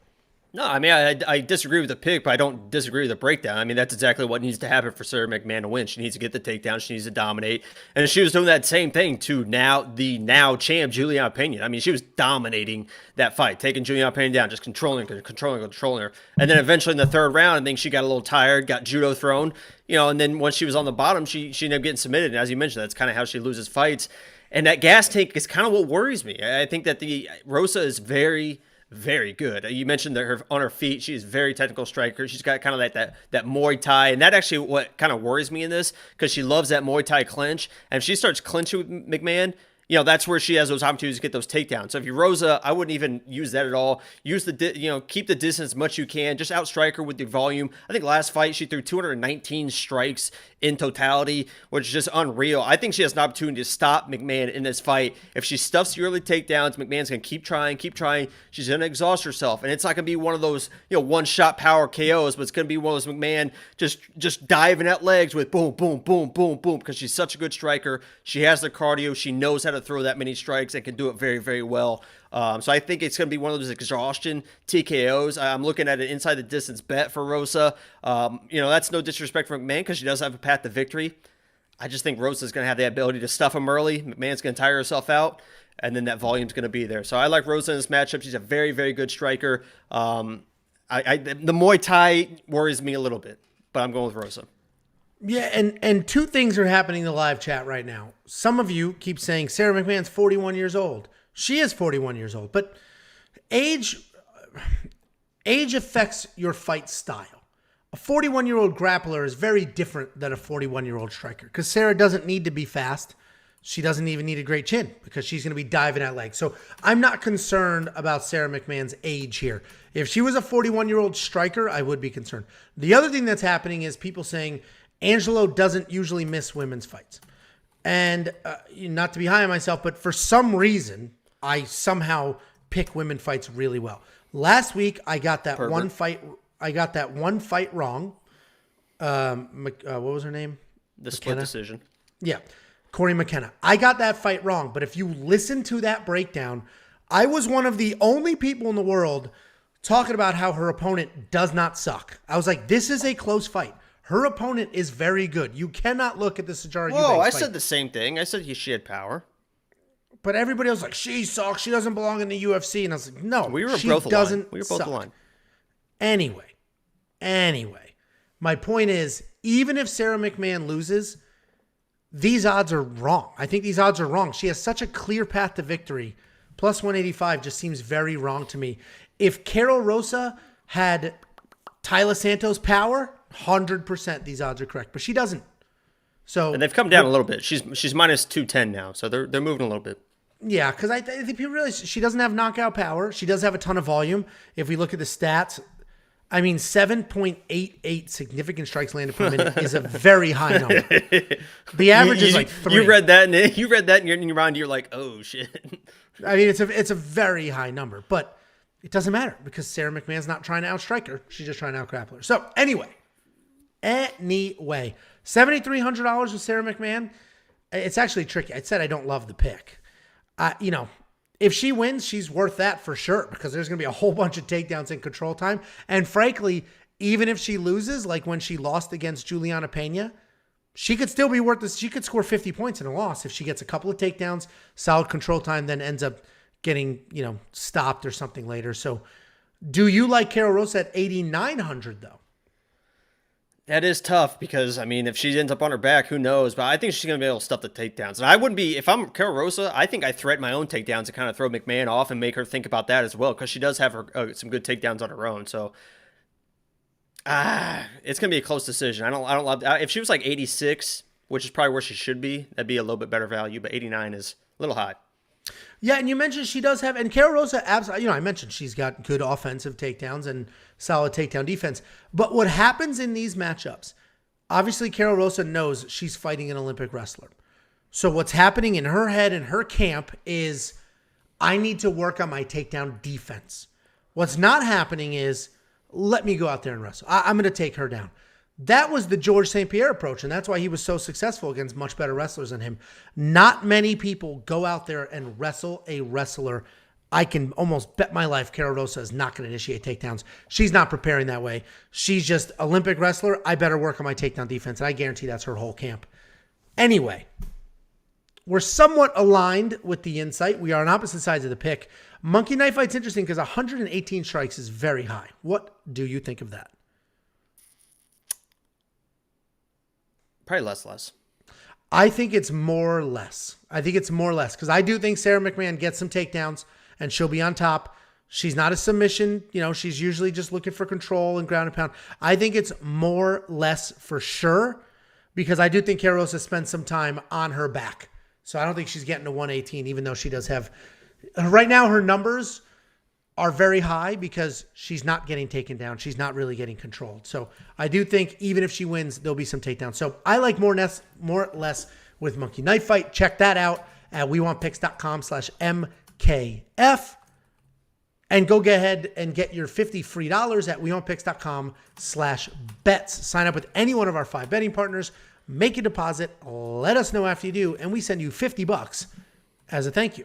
No, I mean, I disagree with the pick, but I don't disagree with the breakdown. I mean, that's exactly what needs to happen for Sara McMann to win. She needs to get the takedown. She needs to dominate. And she was doing that same thing to the now champ, Juliana Pena. I mean, she was dominating that fight, taking Juliana Pena down, just controlling her. And then eventually in the 3rd round, I think she got a little tired, got judo thrown, and then once she was on the bottom, she ended up getting submitted. And as you mentioned, that's kind of how she loses fights. And that gas tank is kind of what worries me. I think that the Rosa is very, very good. You mentioned that her on her feet, she's a very technical striker. She's got kind of like that Muay Thai, and that actually what kind of worries me in this, because she loves that Muay Thai clinch, and if she starts clinching with McMann, that's where she has those opportunities to get those takedowns. So if you're Rosa, I wouldn't even use that at all. Use keep the distance as much as you can. Just outstrike her with the volume. I think last fight she threw 219 strikes in totality, which is just unreal. I think she has an opportunity to stop McMann in this fight. If she stuffs the early takedowns, McMahon's going to keep trying. She's going to exhaust herself. And it's not going to be one of those, one-shot power KOs, but it's going to be one of those McMann just diving at legs with boom, boom, boom, boom, boom, because she's such a good striker. She has the cardio. She knows how to throw that many strikes and can do it very, very well. So I think it's going to be one of those exhaustion TKOs. I'm looking at an inside the distance bet for Rosa. That's no disrespect for McMann because she does have a path to victory. I just think Rosa's going to have the ability to stuff him early. McMahon's going to tire herself out, and then that volume's going to be there. So I like Rosa in this matchup. She's a very, very good striker. The Muay Thai worries me a little bit, but I'm going with Rosa. Yeah, and two things are happening in the live chat right now. Some of you keep saying Sara McMann's 41 years old. She is 41 years old, but age affects your fight style. A 41-year-old grappler is very different than a 41-year-old striker because Sara doesn't need to be fast. She doesn't even need a great chin because she's going to be diving at legs. So I'm not concerned about Sara McMann's age here. If she was a 41-year-old striker, I would be concerned. The other thing that's happening is people saying Angelo doesn't usually miss women's fights. And not to be high on myself, but for some reason, I somehow pick women fights really well. Last week, I got that one fight. I got that one fight wrong. What was her name? The split decision. Yeah, Corey McKenna. I got that fight wrong, but if you listen to that breakdown, I was one of the only people in the world talking about how her opponent does not suck. I was like, this is a close fight. Her opponent is very good. You cannot look at the Sijara Eubanks Whoa, I fight. said the same thing. I said she had power. But everybody else was like, she sucks. She doesn't belong in the UFC. And I was like, no, we were she both doesn't aligned. We were both suck. aligned. Anyway, my point is, even if Sara McMann loses, these odds are wrong. I think these odds are wrong. She has such a clear path to victory. Plus 185 just seems very wrong to me. If Karol Rosa had Tyler Santos power, 100% these odds are correct, but she doesn't. So, and they've come down a little bit. She's minus 210 now, so they're moving a little bit. Yeah, because I think people realize she doesn't have knockout power. She does have a ton of volume. If we look at the stats, 7.88 significant strikes landed per minute is a very high number. The average is like 3. You read that in your mind. You're like, oh shit. It's a very high number, but it doesn't matter because Sara McMann's not trying to outstrike her. She's just trying to outgrapple her. So anyway, $7,300 with Sara McMann. It's actually tricky. I said I don't love the pick. If she wins, she's worth that for sure because there's going to be a whole bunch of takedowns in control time. And frankly, even if she loses, like when she lost against Juliana Pena, she could still be worth this. She could score 50 points in a loss if she gets a couple of takedowns, solid control time, then ends up getting, stopped or something later. So do you like Karol Rosa at 8,900 though? That is tough because, if she ends up on her back, who knows? But I think she's going to be able to stuff the takedowns. And I wouldn't be, if I'm Karol Rosa, I think I threaten my own takedowns to kind of throw McMann off and make her think about that as well because she does have some good takedowns on her own. So, it's going to be a close decision. I don't love that. If she was like 86, which is probably where she should be, that'd be a little bit better value. But 89 is a little high. Yeah, and you mentioned she does have, and Karol Rosa, absolutely, I mentioned she's got good offensive takedowns and solid takedown defense. But what happens in these matchups, obviously Karol Rosa knows she's fighting an Olympic wrestler. So what's happening in her head and her camp is, I need to work on my takedown defense. What's not happening is, let me go out there and wrestle. I'm going to take her down. That was the George St. Pierre approach, and that's why he was so successful against much better wrestlers than him. Not many people go out there and wrestle a wrestler. I can almost bet my life Karol Rosa is not going to initiate takedowns. She's not preparing that way. She's just Olympic wrestler. I better work on my takedown defense, and I guarantee that's her whole camp. Anyway, we're somewhat aligned with the insight. We are on opposite sides of the pick. Monkey Knife Fight's interesting because 118 strikes is very high. What do you think of that? Probably less. I think it's more or less. Because I do think Sara McMann gets some takedowns and she'll be on top. She's not a submission. She's usually just looking for control and ground and pound. I think it's more less for sure because I do think Karol has spent some time on her back. So I don't think she's getting to 118, even though she does have... Right now, her numbers are very high because she's not getting taken down. She's not really getting controlled. So I do think even if she wins, there'll be some takedowns. So I like more or less with Monkey Knife Fight. Check that out at wewantpicks.com/MKF. And go get ahead and get your $50 free at wewantpicks.com/bets. Sign up with any one of our 5 betting partners. Make a deposit. Let us know after you do. And we send you $50 as a thank you.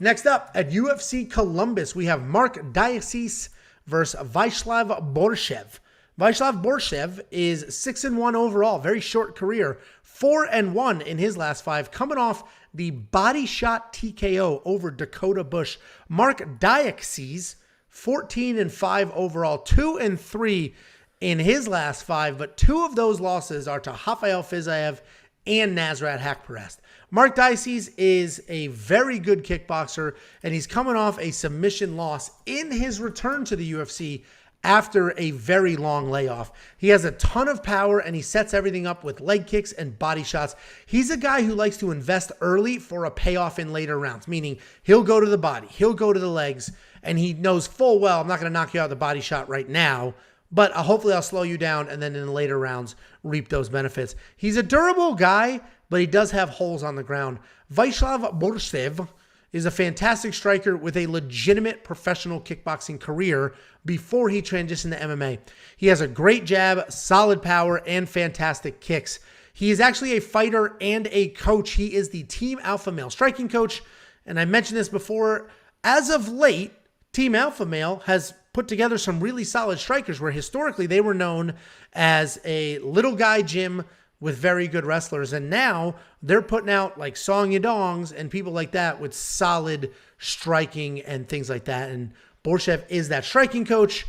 Next up, at UFC Columbus, we have Marc Diakiese versus Viacheslav Borshchev. Viacheslav Borshchev is 6-1 overall, very short career, 4-1 in his last 5, coming off the body shot TKO over Dakota Bush. Marc Diakiese, 14-5 overall, 2-3 in his last 5, but 2 of those losses are to Rafael Khizriev and Nasrat Haqparast. Marc Diakiese is a very good kickboxer, and he's coming off a submission loss in his return to the UFC after a very long layoff. He has a ton of power, and he sets everything up with leg kicks and body shots. He's a guy who likes to invest early for a payoff in later rounds, meaning he'll go to the body, he'll go to the legs, and he knows full well, I'm not going to knock you out with a body shot right now, but hopefully I'll slow you down and then in the later rounds reap those benefits. He's a durable guy, but he does have holes on the ground. Viacheslav Borshchev is a fantastic striker with a legitimate professional kickboxing career before he transitioned to MMA. He has a great jab, solid power, and fantastic kicks. He is actually a fighter and a coach. He is the Team Alpha Male striking coach, and I mentioned this before. As of late, Team Alpha Male has put together some really solid strikers where historically they were known as a little guy gym with very good wrestlers. And now they're putting out like Song Yadongs and people like that with solid striking and things like that. And Borshchev is that striking coach,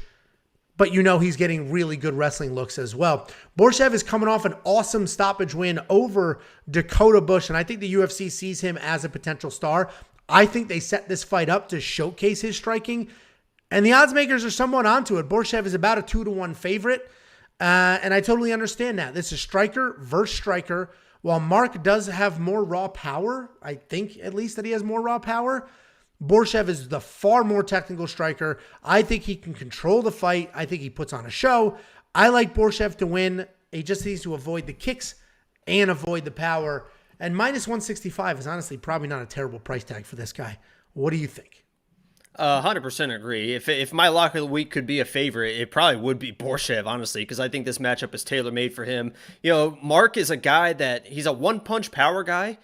but he's getting really good wrestling looks as well. Borshchev is coming off an awesome stoppage win over Dakota Bush, and I think the UFC sees him as a potential star. I think they set this fight up to showcase his striking, and the odds makers are somewhat onto it. Borshchev is about a 2-1 favorite, and I totally understand that. This is striker versus striker. While Marc does have more raw power, I think at least that he has more raw power, Borshchev is the far more technical striker. I think he can control the fight. I think he puts on a show. I like Borshchev to win. He just needs to avoid the kicks and avoid the power. And minus 165 is honestly probably not a terrible price tag for this guy. What do you think? 100% agree. If my lock of the week could be a favorite, it probably would be Borshchev, honestly, because I think this matchup is tailor-made for him. Marc is a guy that he's a one-punch power guy,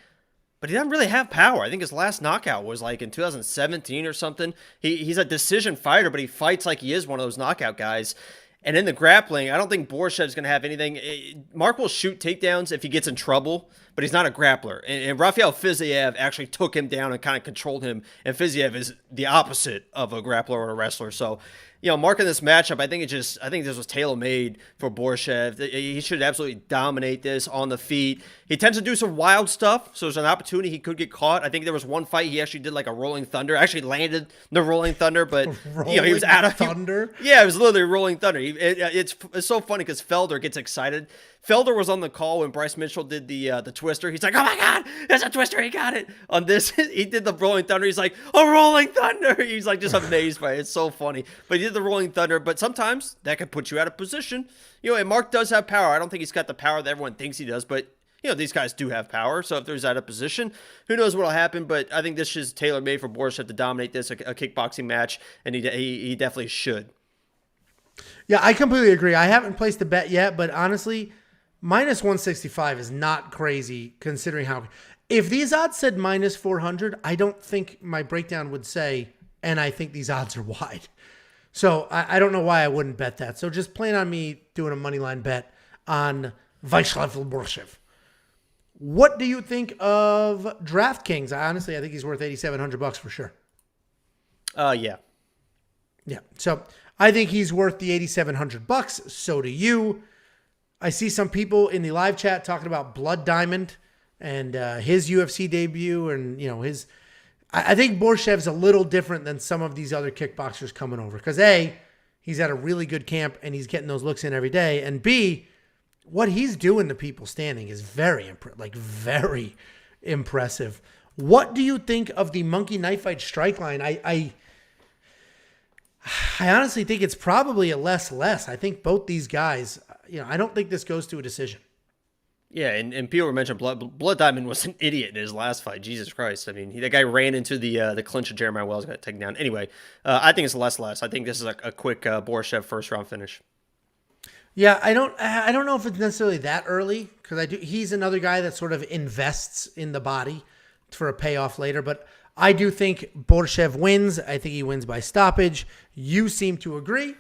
but he doesn't really have power. I think his last knockout was like in 2017 or something. He's a decision fighter, but he fights like he is one of those knockout guys. And in the grappling, I don't think Borshchev's going to have anything. Marc will shoot takedowns if he gets in trouble, but he's not a grappler. And Rafael Khizriev actually took him down and kind of controlled him. And Khizriev is the opposite of a grappler or a wrestler. So, Marc in this matchup, I think this was tailor-made for Borshchev. He should absolutely dominate this on the feet. He tends to do some wild stuff, so there's an opportunity he could get caught. I think there was one fight he actually did like a rolling thunder. Actually landed the rolling thunder, but he was out of thunder. Yeah, it was literally rolling thunder. It's so funny because Felder gets excited. Felder was on the call when Bryce Mitchell did the twister. He's like, "Oh my God, there's a twister! He got it!" On this, he did the rolling thunder. He's like, "A rolling thunder!" He's like just amazed by it. It's so funny. But he did the rolling thunder. But sometimes that could put you out of position. And Marc does have power. I don't think he's got the power that everyone thinks he does, but these guys do have power. So if there's out of position, who knows what'll happen? But I think this is tailor-made for Borshchev to dominate this, a kickboxing match, and he definitely should. Yeah, I completely agree. I haven't placed a bet yet, but honestly, minus 165 is not crazy considering how... If these odds said minus 400, I don't think my breakdown would say, and I think these odds are wide. So I don't know why I wouldn't bet that. So just plan on me doing a moneyline bet on Viacheslav Borshchev. What do you think of DraftKings? Honestly, I think he's worth $8,700 for sure. Yeah. Yeah. So I think he's worth the $8,700. So do you. I see some people in the live chat talking about Blood Diamond and his UFC debut and his. I think Borshchev's a little different than some of these other kickboxers coming over because A, he's at a really good camp and he's getting those looks in every day, and B, what he's doing to people standing is very impressive. What do you think of the Monkey Knife Fight strike line? I honestly think it's probably a less. I think both these guys, I don't think this goes to a decision. Yeah, and people mentioned Blood Diamond was an idiot in his last fight. Jesus Christ. I mean, that guy ran into the clinch of Jeremiah Wells, got taken down. Anyway, I think it's less. I think this is a quick Borshchev first round finish. Yeah, I don't know if it's necessarily that early because he's another guy that sort of invests in the body for a payoff later, but I do think Borshchev wins. I think he wins by stoppage. You seem to agree.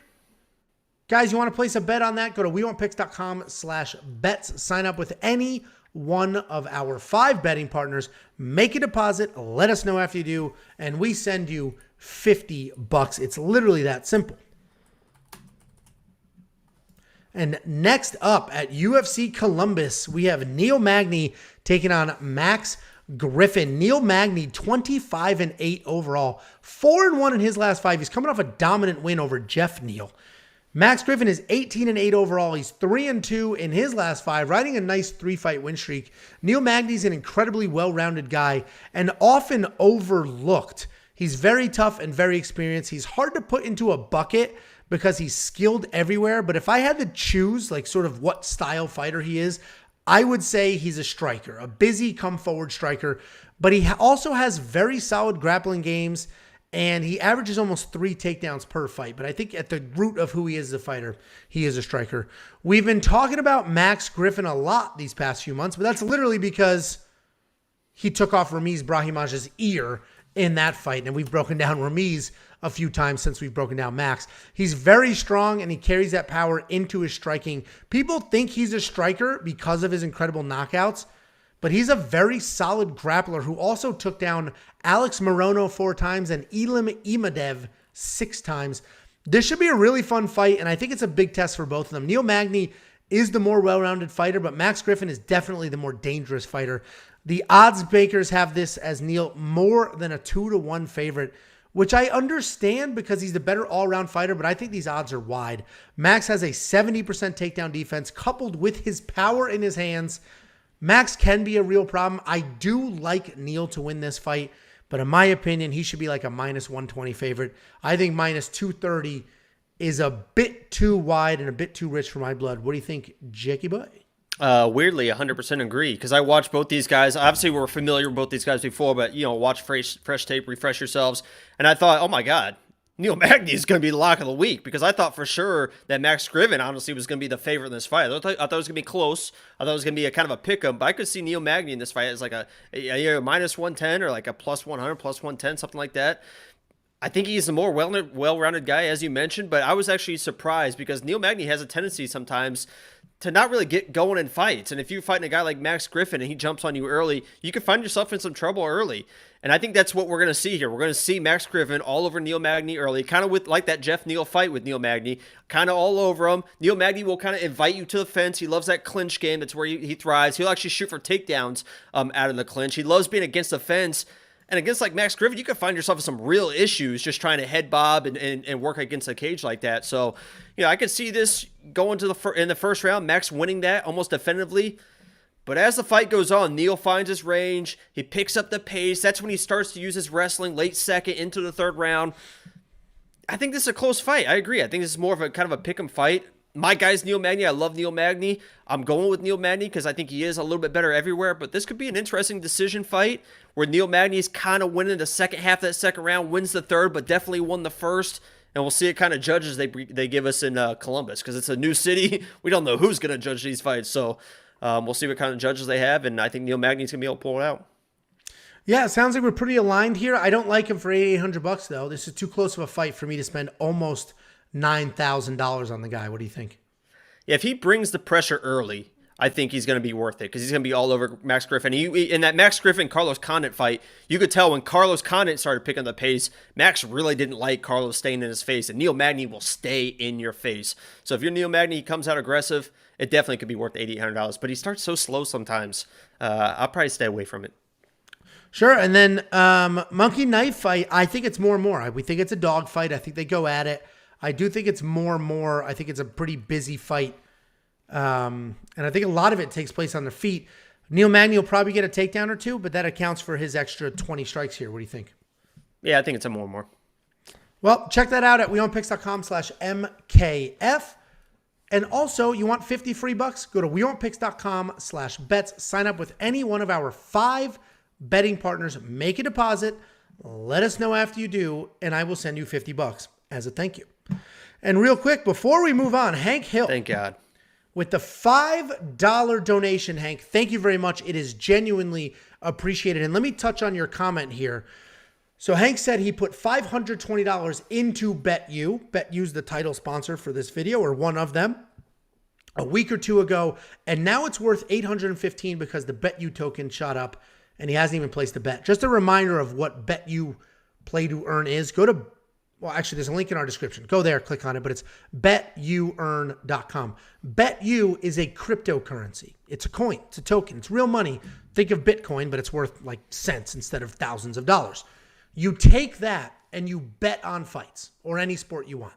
Guys, you want to place a bet on that? Go to WeWantPicks.com/bets. Sign up with any one of our 5 betting partners. Make a deposit. Let us know after you do, and we send you $50. It's literally that simple. And next up at UFC Columbus, we have Neil Magny taking on Max Griffin. Neil Magny, 25-8 overall, 4-1 in his last 5. He's coming off a dominant win over Jeff Neal. Max Griffin is 18-8 overall. He's 3-2 in his last 5, riding a nice 3-fight win streak. Neil Magny's an incredibly well-rounded guy and often overlooked. He's very tough and very experienced. He's hard to put into a bucket because he's skilled everywhere. But if I had to choose like sort of what style fighter he is, I would say he's a striker, a busy come-forward striker. But he also has very solid grappling games, and he averages almost 3 takedowns per fight. But I think at the root of who he is as a fighter, he is a striker. We've been talking about Max Griffin a lot these past few months, but that's literally because he took off Ramiz Brahimaj's ear in that fight. And we've broken down Ramiz a few times since we've broken down Max. He's very strong, and he carries that power into his striking. People think he's a striker because of his incredible knockouts, but he's a very solid grappler who also took down Alex Morono 4 times and Elim Imadev 6 times. This should be a really fun fight, and I think it's a big test for both of them. Neil Magny is the more well-rounded fighter, but Max Griffin is definitely the more dangerous fighter. The odds makers have this as Neil more than a 2-1 favorite, which I understand because he's the better all-around fighter, but I think these odds are wide. Max has a 70% takedown defense coupled with his power in his hands. Max can be a real problem. I do like Neil to win this fight, but in my opinion, he should be like a -120 favorite. I think -230 is a bit too wide and a bit too rich for my blood. What do you think, Jakey boy? Weirdly, 100% agree, because I watched both these guys. Obviously, we're familiar with both these guys before, but, watch fresh tape, refresh yourselves. And I thought, oh my God, Neil Magny is going to be the lock of the week, because I thought for sure that Max Griffin, honestly, was going to be the favorite in this fight. I thought it was going to be close. I thought it was going to be a kind of a pick-em, but I could see Neil Magny in this fight as like a -110 or like a +100, +110, something like that. I think he's a more well-rounded guy, as you mentioned, but I was actually surprised because Neil Magny has a tendency sometimes to not really get going in fights. And if you're fighting a guy like Max Griffin and he jumps on you early, you can find yourself in some trouble early. And I think that's what we're going to see here. We're going to see Max Griffin all over Neil Magny early, kind of with like that Jeff Neal fight with Neil Magny, kind of all over him. Neil Magny will kind of invite you to the fence. He loves that clinch game. That's where he thrives. He'll actually shoot for takedowns out of the clinch. He loves being against the fence. And against like Max Griffin, you can find yourself in some real issues just trying to head bob and work against a cage like that. So, I could see this going to in the first round, Max winning that almost definitively. But as the fight goes on, Neil finds his range. He picks up the pace. That's when he starts to use his wrestling late second into the third round. I think this is a close fight. I agree. I think this is more of a kind of a pick 'em fight. My guy's Neil Magny. I love Neil Magny. I'm going with Neil Magny because I think he is a little bit better everywhere. But this could be an interesting decision fight where Neil Magny is kind of winning the second half of that second round, wins the third, but definitely won the first. And we'll see what kind of judges they give us in Columbus because it's a new city. We don't know who's going to judge these fights. So we'll see what kind of judges they have. And I think Neil Magny's going to be able to pull it out. Yeah, it sounds like we're pretty aligned here. I don't like him for $8,800 though. This is too close of a fight for me to spend almost $9,000 on the guy. What do you think? Yeah, if he brings the pressure early, I think he's going to be worth it because he's going to be all over Max Griffin. In that Max Griffin-Carlos Condit fight, you could tell when Carlos Condit started picking the pace, Max really didn't like Carlos staying in his face, and Neil Magny will stay in your face. So if you're Neil Magny, he comes out aggressive, it definitely could be worth $8,800, but he starts so slow sometimes. I'll probably stay away from it. Sure. And then monkey knife fight, I think it's more and more. We think it's a dog fight. I think they go at it. I do think it's more and more. I think it's a pretty busy fight. And I think a lot of it takes place on the feet. Neil Magny will probably get a takedown or two, but that accounts for his extra 20 strikes here. What do you think? Yeah, I think it's a more and more. Well, check that out at weonpicks.com/MKF. And also, you want 50 free bucks? Go to weonpicks.com/bets. Sign up with any one of our 5 betting partners. Make a deposit. Let us know after you do, and I will send you 50 bucks as a thank you. And real quick, before we move on, Hank Hill. Thank God. With the $5 donation, Hank, thank you very much. It is genuinely appreciated. And let me touch on your comment here. So Hank said he put $520 into BetU. BetU's the title sponsor for this video, or one of them, a week or two ago. And now it's worth $815 because the BetU token shot up and he hasn't even placed a bet. Just a reminder of what BetU Play to Earn is. Go to, well, actually, there's a link in our description. Go there, click on it, but it's betuearn.com. BetU is a cryptocurrency. It's a coin. It's a token. It's real money. Think of Bitcoin, but it's worth like cents instead of thousands of dollars. You take that and you bet on fights or any sport you want.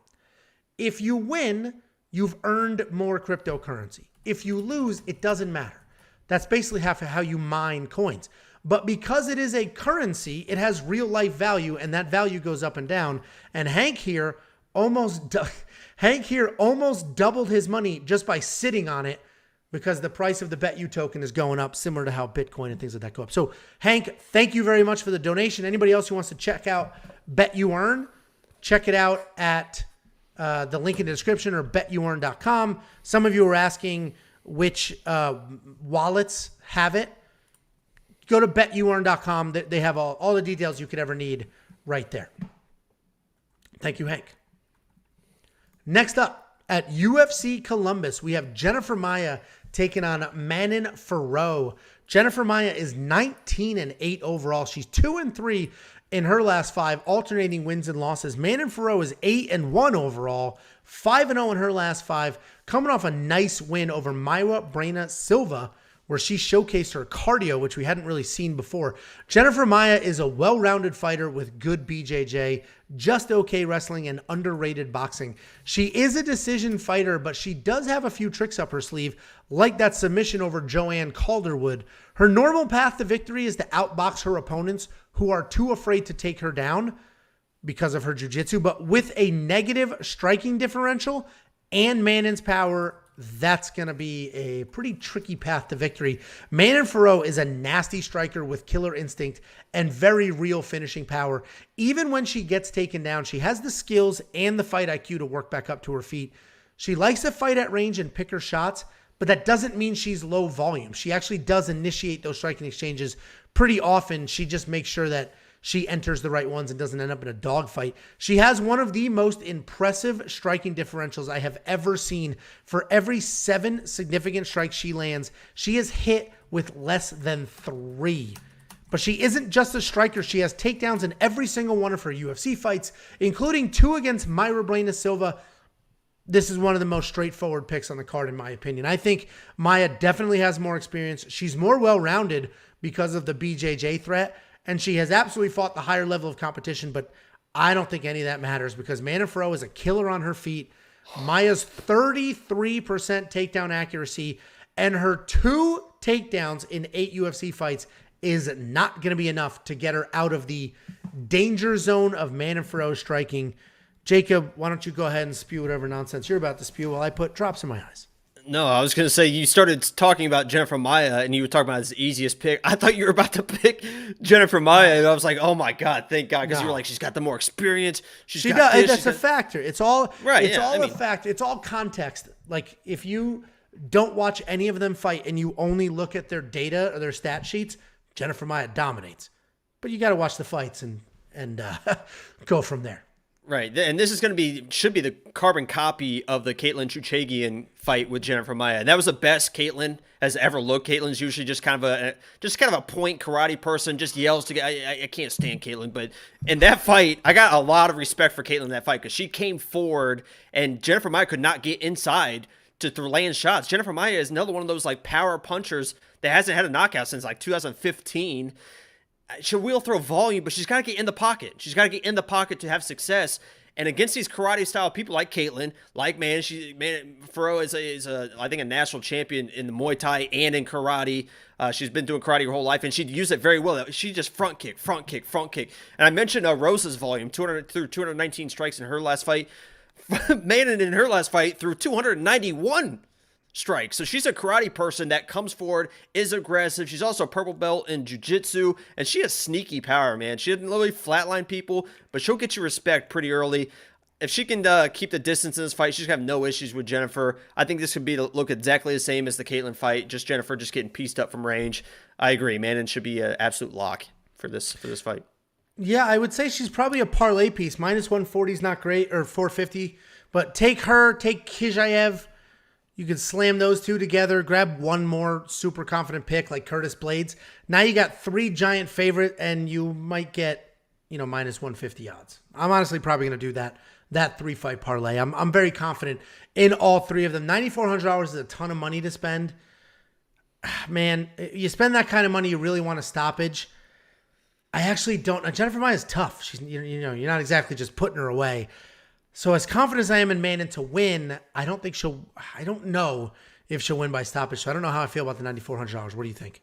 If you win, you've earned more cryptocurrency. If you lose, it doesn't matter. That's basically how you mine coins. But because it is a currency, it has real life value, and that value goes up and down. And Hank here almost doubled his money just by sitting on it because the price of the BetU token is going up, similar to how Bitcoin and things like that go up. So Hank, thank you very much for the donation. Anybody else who wants to check out BetU Earn, check it out at the link in the description or betuearn.com. Some of you are asking which wallets have it. Go to betuearn.com. They have all the details you could ever need right there. Thank you, Hank. Next up, at UFC Columbus, we have Jennifer Maia taking on Manon Farrow. Jennifer Maia is 19-8 overall. She's 2-3 in her last 5, alternating wins and losses. Manon Farrow is 8-1 overall, 5-0 in her last 5, coming off a nice win over Maia Brena Silva, where she showcased her cardio, which we hadn't really seen before. Jennifer Maia is a well-rounded fighter with good BJJ, just okay wrestling, and underrated boxing. She is a decision fighter, but she does have a few tricks up her sleeve, like that submission over Joanne Calderwood. Her normal path to victory is to outbox her opponents who are too afraid to take her down because of her jiu-jitsu, but with a negative striking differential and Manon's power, that's going to be a pretty tricky path to victory. Manon Farrow is a nasty striker with killer instinct and very real finishing power. Even when she gets taken down, she has the skills and the fight IQ to work back up to her feet. She likes to fight at range and pick her shots, but that doesn't mean she's low volume. She actually does initiate those striking exchanges pretty often. She just makes sure that she enters the right ones and doesn't end up in a dogfight. She has one of the most impressive striking differentials I have ever seen. For every 7 significant strikes she lands, she is hit with less than 3. But she isn't just a striker. She has takedowns in every single one of her UFC fights, including 2 against Maia Brena Silva. This is one of the most straightforward picks on the card, in my opinion. I think Maia definitely has more experience. She's more well-rounded because of the BJJ threat, and she has absolutely fought the higher level of competition, but I don't think any of that matters because Manon Farrow is a killer on her feet. Maia's 33% takedown accuracy and her 2 takedowns in 8 UFC fights is not going to be enough to get her out of the danger zone of Manon Farrow striking. Jacob, why don't you go ahead and spew whatever nonsense you're about to spew while I put drops in my eyes. No, I was going to say, you started talking about Jennifer Maia, and you were talking about his easiest pick. I thought you were about to pick Jennifer Maia, and I was like, oh my God, thank God, because you were like, she's got the more experience. She does. That's a factor. It's all right. It's all a factor. It's all context. Like, if you don't watch any of them fight and you only look at their data or their stat sheets, Jennifer Maia dominates. But you got to watch the fights and go from there. Right, and this is going to should be the carbon copy of the Caitlin Chuchagian fight with Jennifer Maia. And that was the best Caitlin has ever looked. Caitlin's usually just kind of a point karate person, just yells to get. I can't stand Caitlin, but in that fight, I got a lot of respect for Caitlin in that fight because she came forward and Jennifer Maia could not get inside to land shots. Jennifer Maia is another one of those like power punchers that hasn't had a knockout since like 2015. she'll wheel throw volume, but she's got to get in the pocket. She's got to get in the pocket to have success. And against these karate-style people like Caitlin, like Man Furrow is I think a national champion in the Muay Thai and in karate. She's been doing karate her whole life, and she'd use it very well. She just front kick. And I mentioned Rosa's volume, 219 strikes in her last fight. Manon in her last fight threw 291 strikes. So she's a karate person that comes forward, is aggressive. She's also a purple belt in jiu-jitsu, and she has sneaky power, man. She doesn't really flatline people, but she'll get you respect pretty early. If she can keep the distance in this fight, she's going to have no issues with Jennifer. I think this could look exactly the same as the Caitlin fight, just Jennifer just getting pieced up from range. I agree. Manon should be an absolute lock for this fight. Yeah, I would say she's probably a parlay piece. Minus 140 is not great, or 450. But take her, take Khizriev. You could slam those two together, grab one more super confident pick like Curtis Blaydes. Now you got 3 giant favorite, and you might get, minus 150 odds. I'm honestly probably going to do that 3-fight parlay. I'm very confident in all 3 of them. $9,400 is a ton of money to spend. Man, you spend that kind of money, you really want a stoppage. I actually don't. Jennifer Maia is tough. She's, you're not exactly just putting her away. So as confident as I am in Manon to win, I don't know if she'll win by stoppage. So I don't know how I feel about the $9,400. What do you think?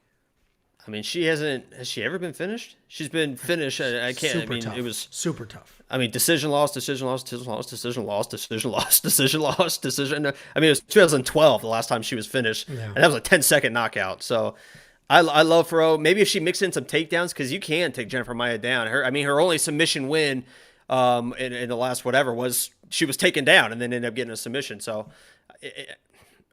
I mean, has she ever been finished? She's been finished. I can't. Super I mean, tough. It was super tough. I mean, decision loss, decision loss, decision loss, decision loss, decision loss, decision loss, decision. I mean, it was 2012 the last time she was finished, and that was a 10-second knockout. So I love Furrow. Maybe if she mixed in some takedowns, because you can take Jennifer Maia down. Her only submission win in the last whatever was she was taken down and then ended up getting a submission. So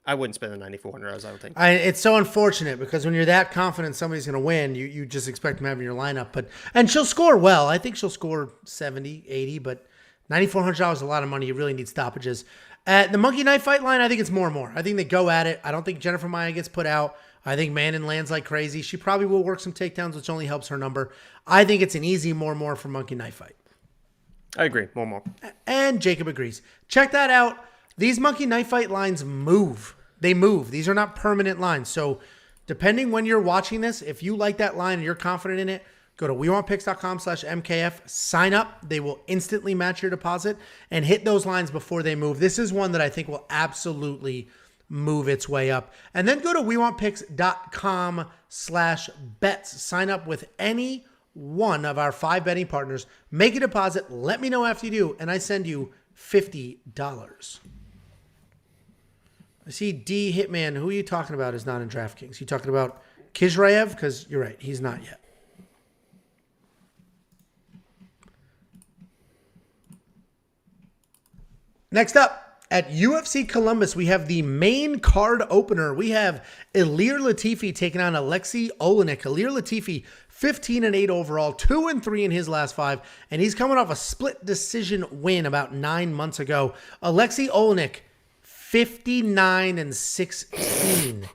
I wouldn't spend the $9,400, I don't think. It's so unfortunate because when you're that confident somebody's going to win, you just expect them to have in your lineup. And she'll score well. I think she'll score 70, 80, but $9,400 is a lot of money. You really need stoppages. At the monkey knife fight line, I think it's more and more. I think they go at it. I don't think Jennifer Maia gets put out. I think Manon lands like crazy. She probably will work some takedowns, which only helps her number. I think it's an easy more for monkey knife fight. I agree. More. And Jacob agrees. Check that out. These monkey knife fight lines move. They move. These are not permanent lines. So depending when you're watching this, if you like that line and you're confident in it, go to wewantpicks.com/MKF, sign up. They will instantly match your deposit and hit those lines before they move. This is one that I think will absolutely move its way up. And then go to wewantpicks.com/bets. Sign up with any one of our 5 betting partners. Make a deposit. Let me know after you do, and I send you $50. I see D Hitman. Who are you talking about is not in DraftKings? You talking about Khizriev? Because you're right. He's not yet. Next up, at UFC Columbus, we have the main card opener. We have Ilir Latifi taking on Alexei Oleinik. Ilir Latifi, 15-8 overall, 2-3 in his last 5, and he's coming off a split decision win about 9 months ago. Alexei Oleinik, 59-16.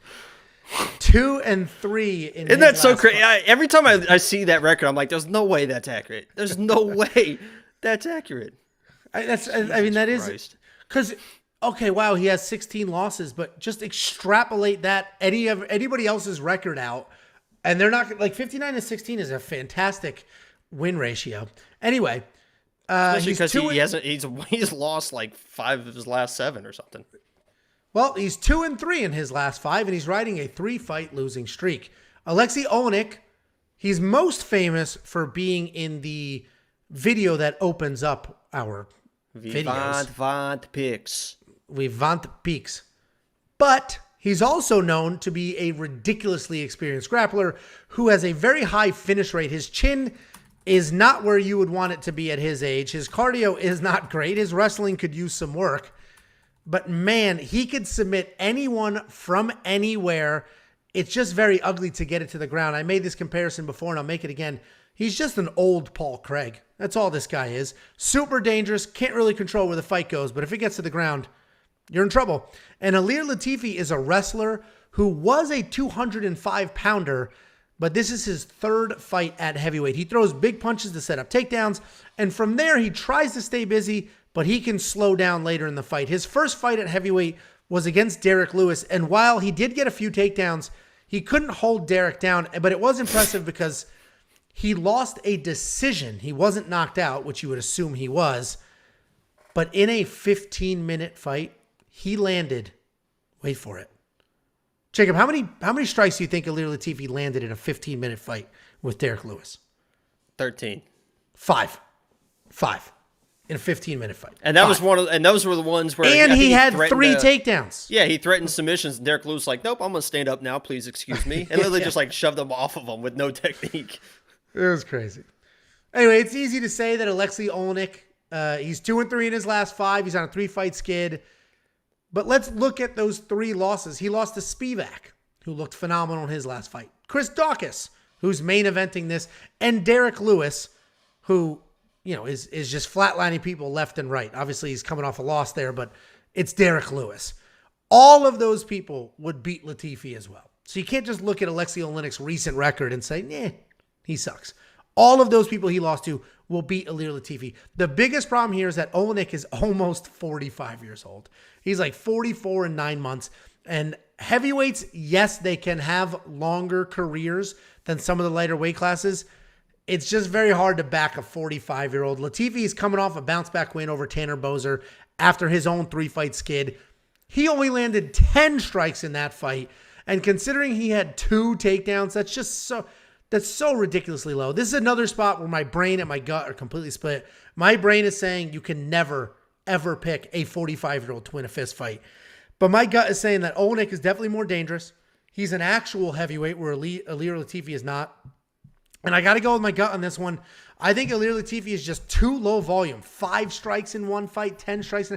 2-3 in Isn't that his so last crazy? 5. Every time I see that record, I'm like, there's no way that's accurate. There's no way that's accurate. That is Christ. because okay, wow, he has 16 losses, but just extrapolate that anybody else's record out, and they're not like 59-16 is a fantastic win ratio. Anyway, especially because he's lost like 5 of his last 7 or something. Well, he's 2-3 in his last 5, and he's riding a 3-fight losing streak. Alexei Oleinik, he's most famous for being in the video that opens up our videos. Want picks. We want peaks. But he's also known to be a ridiculously experienced grappler who has a very high finish rate. His chin is not where you would want it to be at his age. His cardio is not great. His wrestling could use some work. But man, he could submit anyone from anywhere. It's just very ugly to get it to the ground. I made this comparison before and I'll make it again. He's just an old Paul Craig. That's all this guy is. Super dangerous. Can't really control where the fight goes. But if it gets to the ground, you're in trouble. And Ilir Latifi is a wrestler who was a 205-pounder, but this is his 3rd fight at heavyweight. He throws big punches to set up takedowns. And from there, he tries to stay busy, but he can slow down later in the fight. His first fight at heavyweight was against Derek Lewis. And while he did get a few takedowns, he couldn't hold Derek down. But it was impressive because He lost a decision. He wasn't knocked out, which you would assume he was. But in a 15-minute fight, he landed, wait for it. Jacob, how many strikes do you think Ilir Latifi landed in a 15-minute fight with Derek Lewis? 13. 5 in a 15-minute fight. And that was Five. and those were the ones where And he had 3 threatened takedowns. Yeah, he threatened submissions, and Derek Lewis was like, nope, I'm going to stand up now, please excuse me. And literally just like shoved him off of him with no technique. It was crazy. Anyway, it's easy to say that Alexei Olenek, he's 2-3 in his last 5. He's on a 3-fight skid. But let's look at those 3 losses. He lost to Spivak, who looked phenomenal in his last fight. Chris Daukaus, who's main eventing this, and Derek Lewis, who, is just flatlining people left and right. Obviously, he's coming off a loss there, but it's Derek Lewis. All of those people would beat Latifi as well. So you can't just look at Alexei Olenek's recent record and say, nah, he sucks. All of those people he lost to will beat Ilir Latifi. The biggest problem here is that Olenek is almost 45 years old. He's like 44 in 9 months. And heavyweights, yes, they can have longer careers than some of the lighter weight classes. It's just very hard to back a 45-year-old. Latifi is coming off a bounce-back win over Tanner Boser after his own 3-fight skid. He only landed 10 strikes in that fight. And considering he had 2 takedowns, that's so ridiculously low. This is another spot where my brain and my gut are completely split. My brain is saying you can never, ever pick a 45-year-old to win a fist fight. But my gut is saying that Olenek is definitely more dangerous. He's an actual heavyweight where Ilir Latifi is not. And I got to go with my gut on this one. I think Ilir Latifi is just too low volume. 5 strikes in one fight, 10 strikes.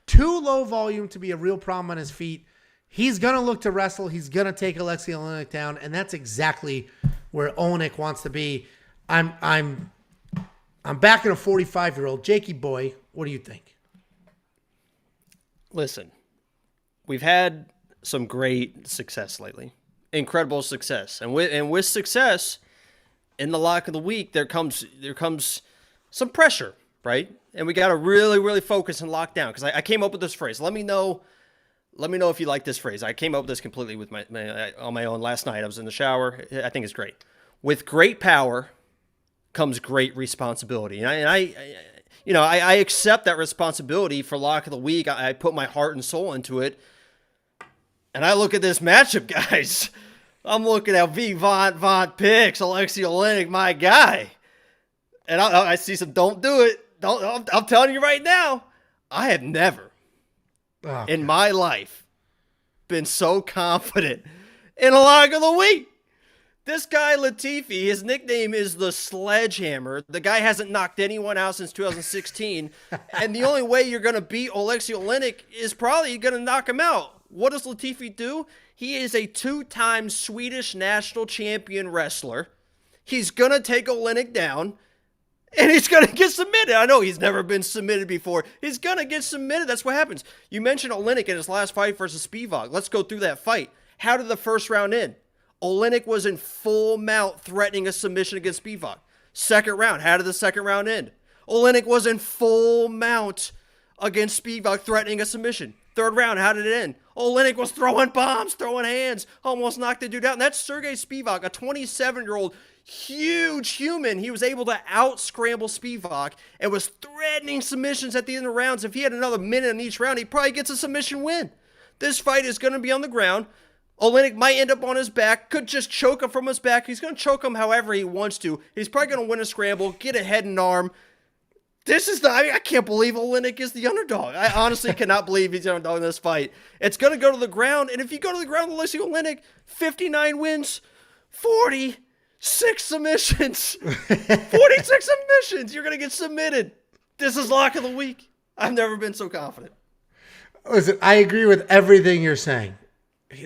Too low volume to be a real problem on his feet. He's going to look to wrestle. He's going to take Alexei Olenek down. And that's exactly where Olenek wants to be. I'm backing a 45-year-old. Jakey boy, what do you think? Listen, we've had some great success lately. Incredible success. And with success, in the lock of the week, there comes some pressure, right? And we got to really, really focus and lock down. Because I came up with this phrase. Let me know if you like this phrase. I came up with this completely with on my own last night. I was in the shower. I think it's great. With great power comes great responsibility. And I accept that responsibility for lock of the week. I put my heart and soul into it. And I look at this matchup, guys. I'm looking at Vont picks, Alexei Olenek, my guy. And I see some don't do it. I'm telling you right now, I have never in my life been so confident in a lock of the week. This guy, Latifi, his nickname is the Sledgehammer. The guy hasn't knocked anyone out since 2016. And the only way you're going to beat Alexei Olenek is probably going to knock him out. What does Latifi do? He is a 2-time Swedish national champion wrestler. He's going to take Olenek down, and he's going to get submitted. I know he's never been submitted before. He's going to get submitted. That's what happens. You mentioned Olenek in his last fight versus Spivak. Let's go through that fight. How did the first round end? Olenek was in full mount threatening a submission against Spivak. Second round, how did the second round end? Olenek was in full mount against Spivak threatening a submission. Third round, how did it end? Olenek was throwing bombs, throwing hands, almost knocked the dude out. And that's Sergey Spivak, a 27-year-old huge human. He was able to out-scramble Spivak and was threatening submissions at the end of the rounds. If he had another minute in each round, he probably gets a submission win. This fight is going to be on the ground. Olenek might end up on his back, could just choke him from his back. He's going to choke him however he wants to. He's probably going to win a scramble, get a head and arm. I can't believe Olenek is the underdog. I honestly cannot believe he's the underdog in this fight. It's going to go to the ground, and if you go to the ground, Alexei Olenek, 59 wins, 46 submissions. 46 submissions. You're going to get submitted. This is lock of the week. I've never been so confident. Listen, I agree with everything you're saying.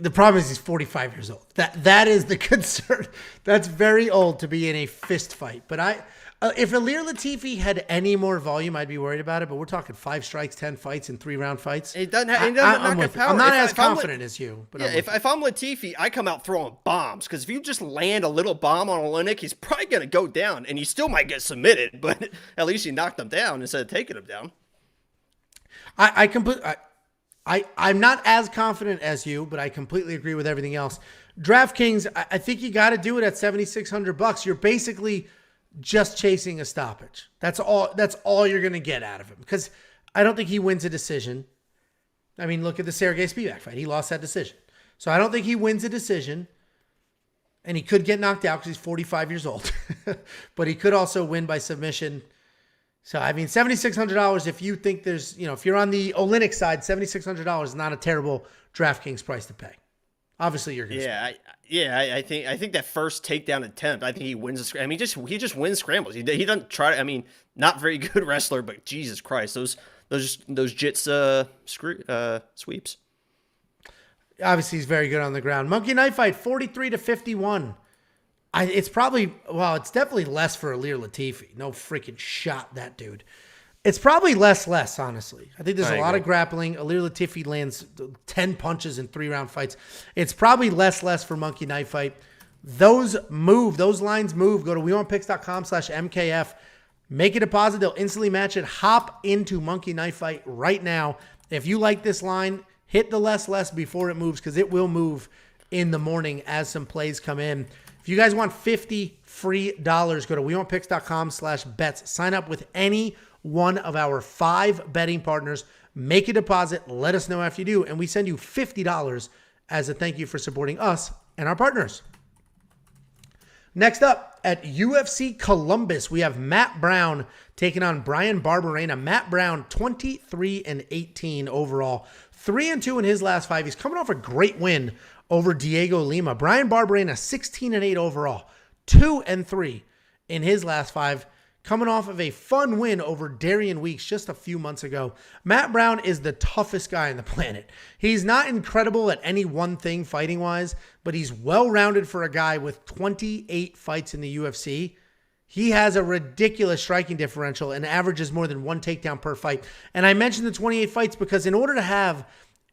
The problem is he's 45 years old. That is the concern. That's very old to be in a fist fight. But if Ilir Latifi had any more volume, I'd be worried about it. But we're talking 5 strikes, 10 fights, and 3-round fights. He doesn't knock out power. I'm not as confident as you. But yeah, if I'm Latifi, I come out throwing bombs. Because if you just land a little bomb on Olenek, he's probably going to go down. And he still might get submitted. But at least you knocked him down instead of taking him down. I'm not as confident as you, but I completely agree with everything else. DraftKings, I think you got to do it at $7,600. You're basically just chasing a stoppage. That's all you're going to get out of him, because I don't think he wins a decision. I mean, look at the Sergey Spivak fight. He lost that decision. So I don't think he wins a decision, and he could get knocked out because he's 45 years old. But he could also win by submission. So, I mean, $7,600, if you think there's, if you're on the Olynyk side, $7,600 is not a terrible DraftKings price to pay. Obviously, you're going to I think that first takedown attempt, I think he wins. I mean, he just wins scrambles. He doesn't try to. I mean, not very good wrestler, but Jesus Christ, those jits sweeps. Obviously, he's very good on the ground. Monkey Knife Fight, 43-51. It's definitely less for Ilir Latifi. No freaking shot, that dude. It's probably less, honestly. I think there's a lot of grappling. Ilir Latifi lands 10 punches in 3-round fights. It's probably less for Monkey Knife Fight. Those lines move. Go to WeWantPicks.com/MKF. Make a deposit. They'll instantly match it. Hop into Monkey Knife Fight right now. If you like this line, hit the less before it moves, because it will move in the morning as some plays come in. If you guys want $50 free, go to WeWantPicks.com/bets. Sign up with any one of our 5 betting partners. Make a deposit. Let us know after you do, and we send you $50 as a thank you for supporting us and our partners. Next up, at UFC Columbus, we have Matt Brown taking on Bryan Barberena. Matt Brown, 23-18 overall, 3-2 in his last 5. He's coming off a great win over Diego Lima. Bryan Barberena, 16-8 overall, 2-3 in his last 5. Coming off of a fun win over Darian Weeks just a few months ago. Matt Brown is the toughest guy on the planet. He's not incredible at any one thing fighting-wise, but he's well-rounded for a guy with 28 fights in the UFC. He has a ridiculous striking differential and averages more than 1 takedown per fight. And I mentioned the 28 fights because in order to have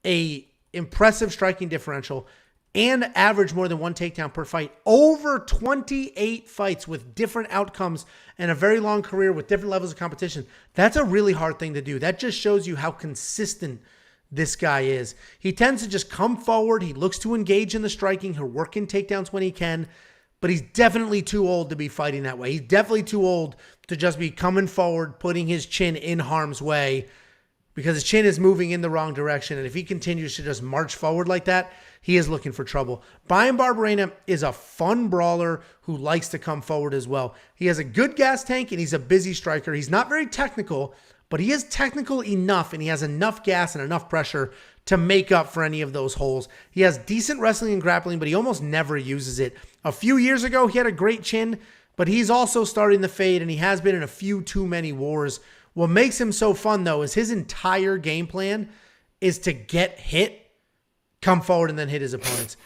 a impressive striking differential and average more than 1 takedown per fight, over 28 fights with different outcomes and a very long career with different levels of competition, that's a really hard thing to do. That just shows you how consistent this guy is. He tends to just come forward. He looks to engage in the striking. He'll work in takedowns when he can, but he's definitely too old to be fighting that way. He's definitely too old to just be coming forward, putting his chin in harm's way, because his chin is moving in the wrong direction. And if he continues to just march forward like that, he is looking for trouble. Bryan Barberena is a fun brawler who likes to come forward as well. He has a good gas tank and he's a busy striker. He's not very technical, but he is technical enough and he has enough gas and enough pressure to make up for any of those holes. He has decent wrestling and grappling, but he almost never uses it. A few years ago, he had a great chin, but he's also starting to fade and he has been in a few too many wars. What makes him so fun, though, is his entire game plan is to get hit, come forward, and then hit his opponents.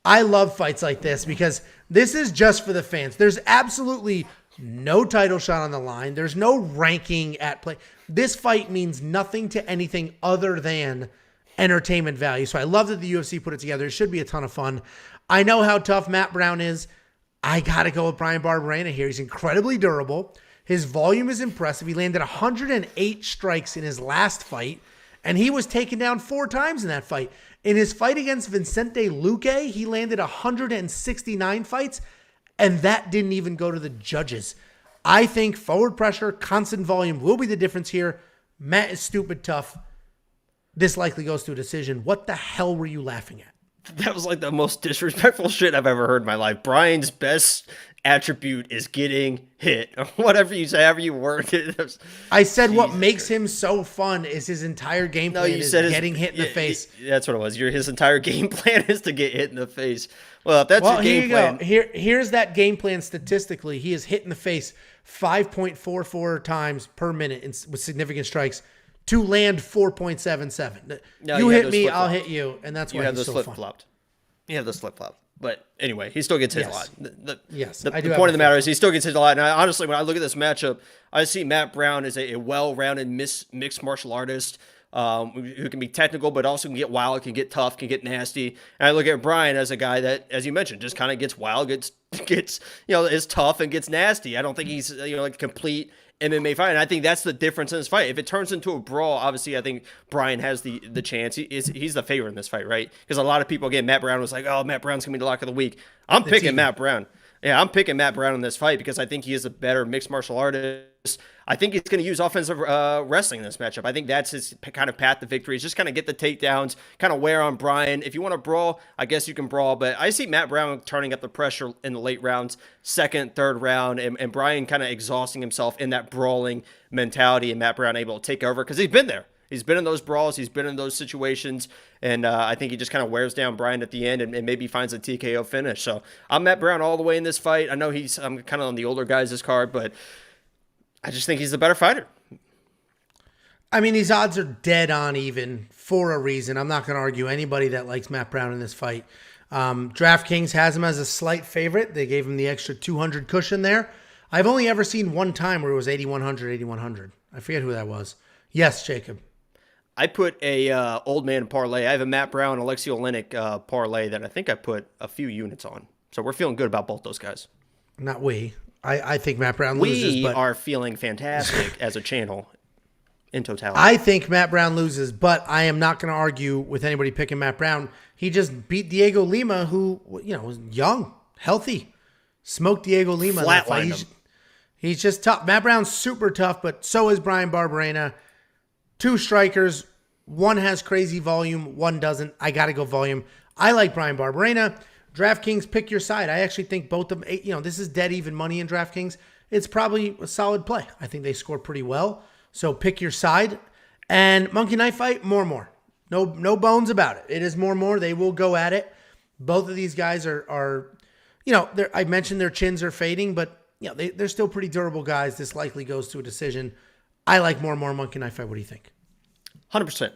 I love fights like this because this is just for the fans. There's absolutely no title shot on the line. There's no ranking at play. This fight means nothing to anything other than entertainment value. So I love that the UFC put it together. It should be a ton of fun. I know how tough Matt Brown is. I got to go with Bryan Barberena here. He's incredibly durable. His volume is impressive. He landed 108 strikes in his last fight, and he was taken down 4 times in that fight. In his fight against Vicente Luque, he landed 169 fights, and that didn't even go to the judges. I think forward pressure, constant volume will be the difference here. Matt is stupid tough. This likely goes to a decision. What the hell were you laughing at? That was like the most disrespectful shit I've ever heard in my life. Bryan's best attribute is getting hit, or whatever you say, however you word it. I said what makes him so fun is his entire game plan is getting hit in the face. That's what it was. His entire game plan is to get hit in the face. Well, if that's your game plan. Here's that game plan statistically. He is hit in the face 5.44 times per minute with significant strikes to land 4.77. No, you hit me, I'll hit you, and that's why he's so fun. Flip-flopped. You have the flip-flop. But anyway, he still gets hit a lot. Yes. The point of the matter is he still gets hit a lot. And honestly, when I look at this matchup, I see Matt Brown as a well-rounded mixed martial artist who can be technical, but also can get wild, can get tough, can get nasty. And I look at Bryan as a guy that, as you mentioned, just kind of gets wild, gets is tough and gets nasty. I don't think he's like a complete MMA fight. And I think that's the difference in this fight. If it turns into a brawl, obviously I think Bryan has the chance. He's the favorite in this fight, right? Because a lot of people, again, Matt Brown was like, oh, Matt Brown's going to be the lock of the week. I'm picking Matt Brown. Yeah, I'm picking Matt Brown in this fight because I think he is a better mixed martial artist. I think he's going to use offensive wrestling in this matchup. I think that's his kind of path to victory. Is just kind of get the takedowns, kind of wear on Brian. If you want to brawl, I guess you can brawl. But I see Matt Brown turning up the pressure in the late rounds, second, third round, and Brian kind of exhausting himself in that brawling mentality, and Matt Brown able to take over because he's been there. He's been in those brawls. He's been in those situations. And I think he just kind of wears down Brian at the end and maybe finds a TKO finish. So I'm Matt Brown all the way in this fight. I know I'm kind of on the older guys this card, but I just think he's the better fighter. I mean, these odds are dead on even for a reason. I'm not going to argue anybody that likes Matt Brown in this fight. DraftKings has him as a slight favorite. They gave him the extra 200 cushion there. I've only ever seen one time where it was 8,100, 8,100. I forget who that was. Yes, Jacob. I put a old man parlay. I have a Matt Brown, Alexei Oleinik parlay that I think I put a few units on. So we're feeling good about both those guys. Not we. I think Matt Brown loses. We but are feeling fantastic as a channel in totality. I think Matt Brown loses, but I am not going to argue with anybody picking Matt Brown. He just beat Diego Lima, who was young, healthy. Smoked Diego Lima. Flatlined him. He's just tough. Matt Brown's super tough, but so is Brian Barberena. Two strikers. One has crazy volume. One doesn't. I got to go volume. I like Brian Barberena. DraftKings, pick your side. I actually think both of them, this is dead even money in DraftKings. It's probably a solid play. I think they score pretty well. So pick your side. And Monkey Knife Fight, more. No bones about it. It is more. They will go at it. Both of these guys are I mentioned their chins are fading, but they're still pretty durable guys. This likely goes to a decision. I like more Monkey Knife Fight. What do you think? 100%.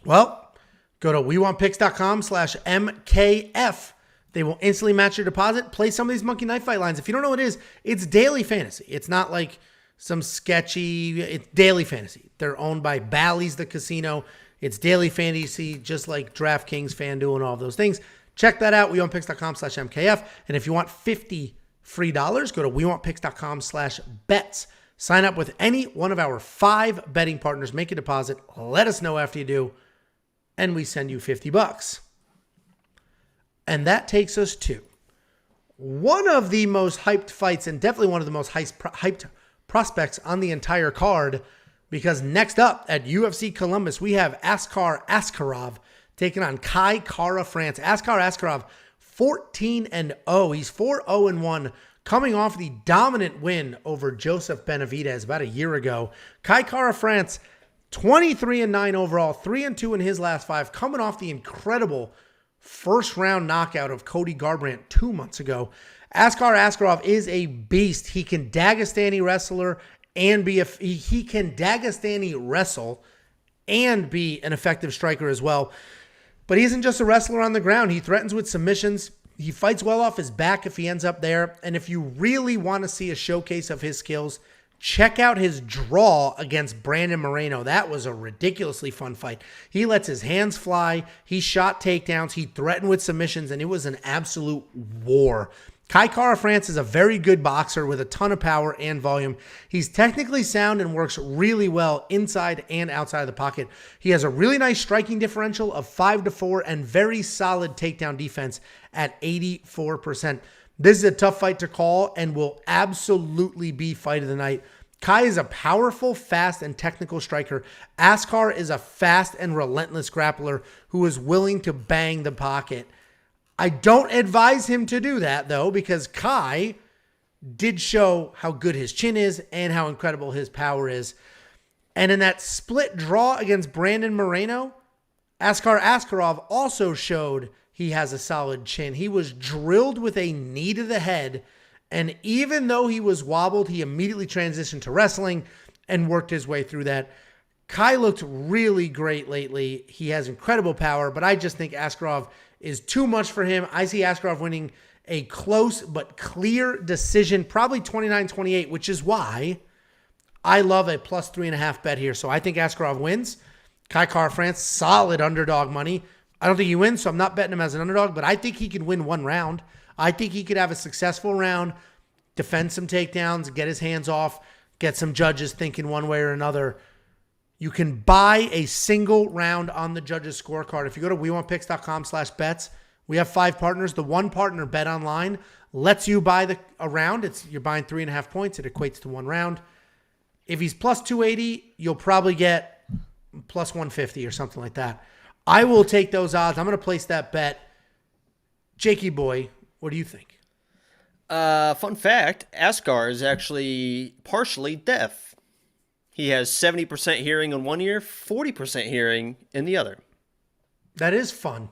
Well, go to WeWantPicks.com/MKF. They will instantly match your deposit. Play some of these Monkey Knife Fight lines. If you don't know what it is, it's daily fantasy. It's not like some sketchy, it's daily fantasy. They're owned by Bally's, the casino. It's daily fantasy, just like DraftKings, FanDuel, and all of those things. Check that out, WeWantPicks.com/MKF. And if you want $50 free, go to WeWantPicks.com/bets. Sign up with any one of our 5 betting partners. Make a deposit. Let us know after you do. And we send you $50. And that takes us to one of the most hyped fights and definitely one of the most hyped prospects on the entire card, because next up at UFC Columbus, we have Askar Askarov taking on Kai Kara France. Askar Askarov, 14-0. He's 4-0-1, coming off the dominant win over Joseph Benavidez about a year ago. Kai Kara France, 23-9 overall, 3-2 in his last 5, coming off the incredible first-round knockout of Cody Garbrandt 2 months ago. Askar Askarov is a beast. He can Dagestani wrestler and he can Dagestani wrestle and be an effective striker as well. But he isn't just a wrestler on the ground. He threatens with submissions. He fights well off his back if he ends up there. And if you really want to see a showcase of his skills, check out his draw against Brandon Moreno. That was a ridiculously fun fight. He lets his hands fly. He shot takedowns. He threatened with submissions, and it was an absolute war. Kai Kara France is a very good boxer with a ton of power and volume. He's technically sound and works really well inside and outside of the pocket. He has a really nice striking differential of 5-4 and very solid takedown defense at 84%. This is a tough fight to call and will absolutely be fight of the night. Kai is a powerful, fast, and technical striker. Askar is a fast and relentless grappler who is willing to bang the pocket. I don't advise him to do that, though, because Kai did show how good his chin is and how incredible his power is. And in that split draw against Brandon Moreno, Askar Askarov also showed he has a solid chin. He was drilled with a knee to the head, and even though he was wobbled, he immediately transitioned to wrestling and worked his way through that. Kai looked really great lately. He has incredible power, but I just think Askarov is too much for him. I see Askarov winning a close but clear decision, probably 29-28, which is why I love a plus 3.5 bet here. So I think Askarov wins. Kai Kara France, solid underdog money. I don't think he wins, so I'm not betting him as an underdog, but I think he could win one round. I think he could have a successful round, defend some takedowns, get his hands off, get some judges thinking one way or another. You can buy a single round on the judges' scorecard. If you go to WeWantPicks.com/bets, We have 5 partners. The one partner, Bet Online, lets you buy a round. You're buying 3.5 points. It equates to 1 round. If he's plus 280, you'll probably get plus 150 or something like that. I will take those odds. I'm going to place that bet. Jakey boy, what do you think? Fun fact, Askar is actually partially deaf. He has 70% hearing in one ear, 40% hearing in the other. That is fun.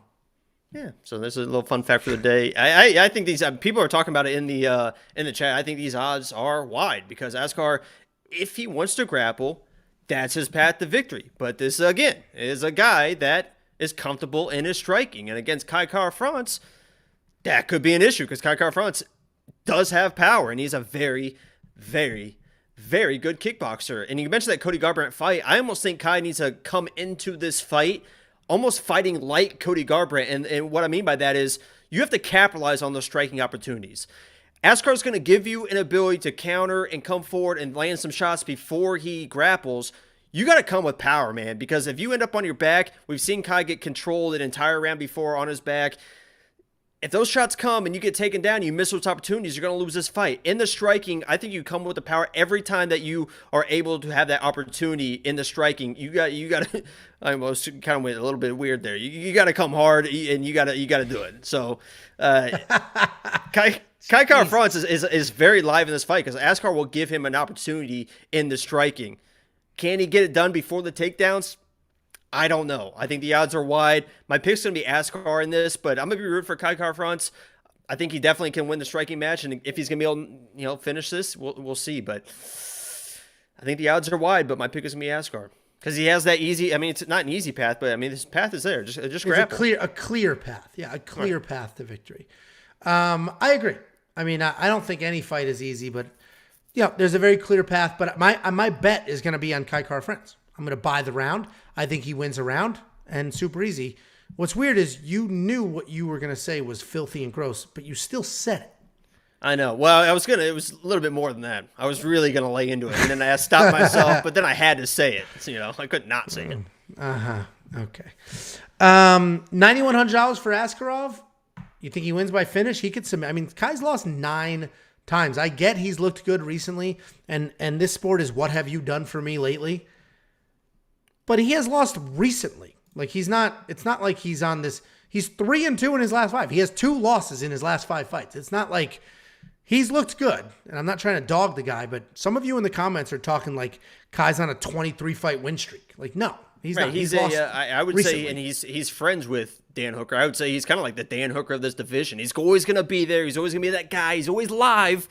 Yeah, so this is a little fun fact for the day. I think these people are talking about it in the chat. I think these odds are wide because Askar, if he wants to grapple, that's his path to victory. But this, again, is a guy that is comfortable in his striking. And against Kai Kara-France, that could be an issue because Kai Kara-France does have power, and he's a very, very, very good kickboxer. And you mentioned that Cody Garbrandt fight. I almost think Kai needs to come into this fight almost fighting like Cody Garbrandt. And what I mean by that is you have to capitalize on those striking opportunities. Askar's going to give you an ability to counter and come forward and land some shots before he grapples. You got to come with power, man, because if you end up on your back, we've seen Kai get controlled an entire round before on his back. If those shots come and you get taken down, you miss those opportunities, you're going to lose this fight. In the striking, I think you come with the power every time that you are able to have that opportunity in the striking. You got to, I almost kind of went a little bit weird there. You got to come hard and you got to do it. So, Kai Kara-France is very live in this fight because Askar will give him an opportunity in the striking. Can he get it done before the takedowns? I don't know. I think the odds are wide. My pick's going to be Askar in this, but I'm going to be rooting for Kai Kara-France. I think he definitely can win the striking match, and if he's going to be able to, finish this, we'll see. But I think the odds are wide, but my pick is going to be Askar because he has that easy. I mean, it's not an easy path, but I mean, this path is there. Just grapple. A clear path. Yeah, a clear path to victory. I agree. I mean, I don't think any fight is easy, but yeah, there's a very clear path. But my bet is going to be on Kai Kara-France. I'm going to buy the round. I think he wins a round and super easy. What's weird is you knew what you were going to say was filthy and gross, but you still said it. I know. Well, it was a little bit more than that. I was really going to lay into it. And then I stopped myself, but then I had to say it. So, I could not say it. Okay. $9,100 for Askarov. You think he wins by finish? He could submit. I mean, Kai's lost 9 times. I get he's looked good recently, and this sport is what have you done for me lately? But he has lost recently. Like it's not like he's on this. He's 3-2 in his last 5. He has 2 losses in his last 5 fights. It's not like he's looked good. And I'm not trying to dog the guy, but some of you in the comments are talking like Kai's on a 23 fight win streak. Like, no, he's not. He's lost I would recently. Say, and he's friends with Dan Hooker. I would say he's kind of like the Dan Hooker of this division. He's always going to be there. He's always going to be that guy. He's always live,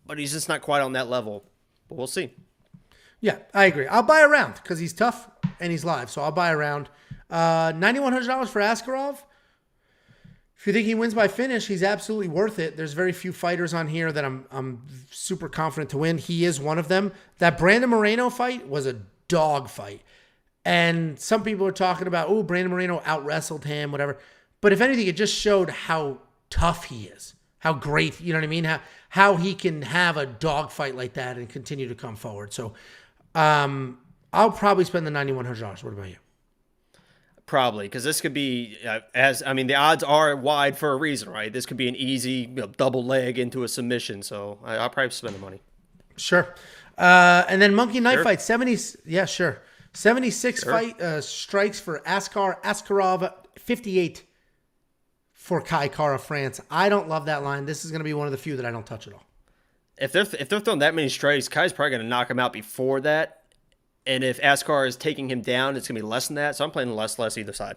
but he's just not quite on that level. But we'll see. Yeah, I agree. I'll buy a round because he's tough and he's live. So I'll buy a round. $9,100 for Askarov. If you think he wins by finish, he's absolutely worth it. There's very few fighters on here that I'm super confident to win. He is one of them. That Brandon Moreno fight was a dog fight. And some people are talking about, oh, Brandon Moreno out-wrestled him, whatever. But if anything, it just showed how tough he is. How great, you know what I mean? How he can have a dog fight like that and continue to come forward. So I'll probably spend the $9,100. What about you? Probably, because this could be, the odds are wide for a reason, right? This could be an easy double leg into a submission. So I'll probably spend the money. Sure. And then Monkey Knife Fight, 70. Yeah, sure. 76 fight strikes for Askarov, 58 for Kai Kara-France. I don't love that line. This is going to be one of the few that I don't touch at all. If they're throwing that many strikes, Kai's probably going to knock him out before that. And if Askar is taking him down, it's going to be less than that. So I'm playing less either side.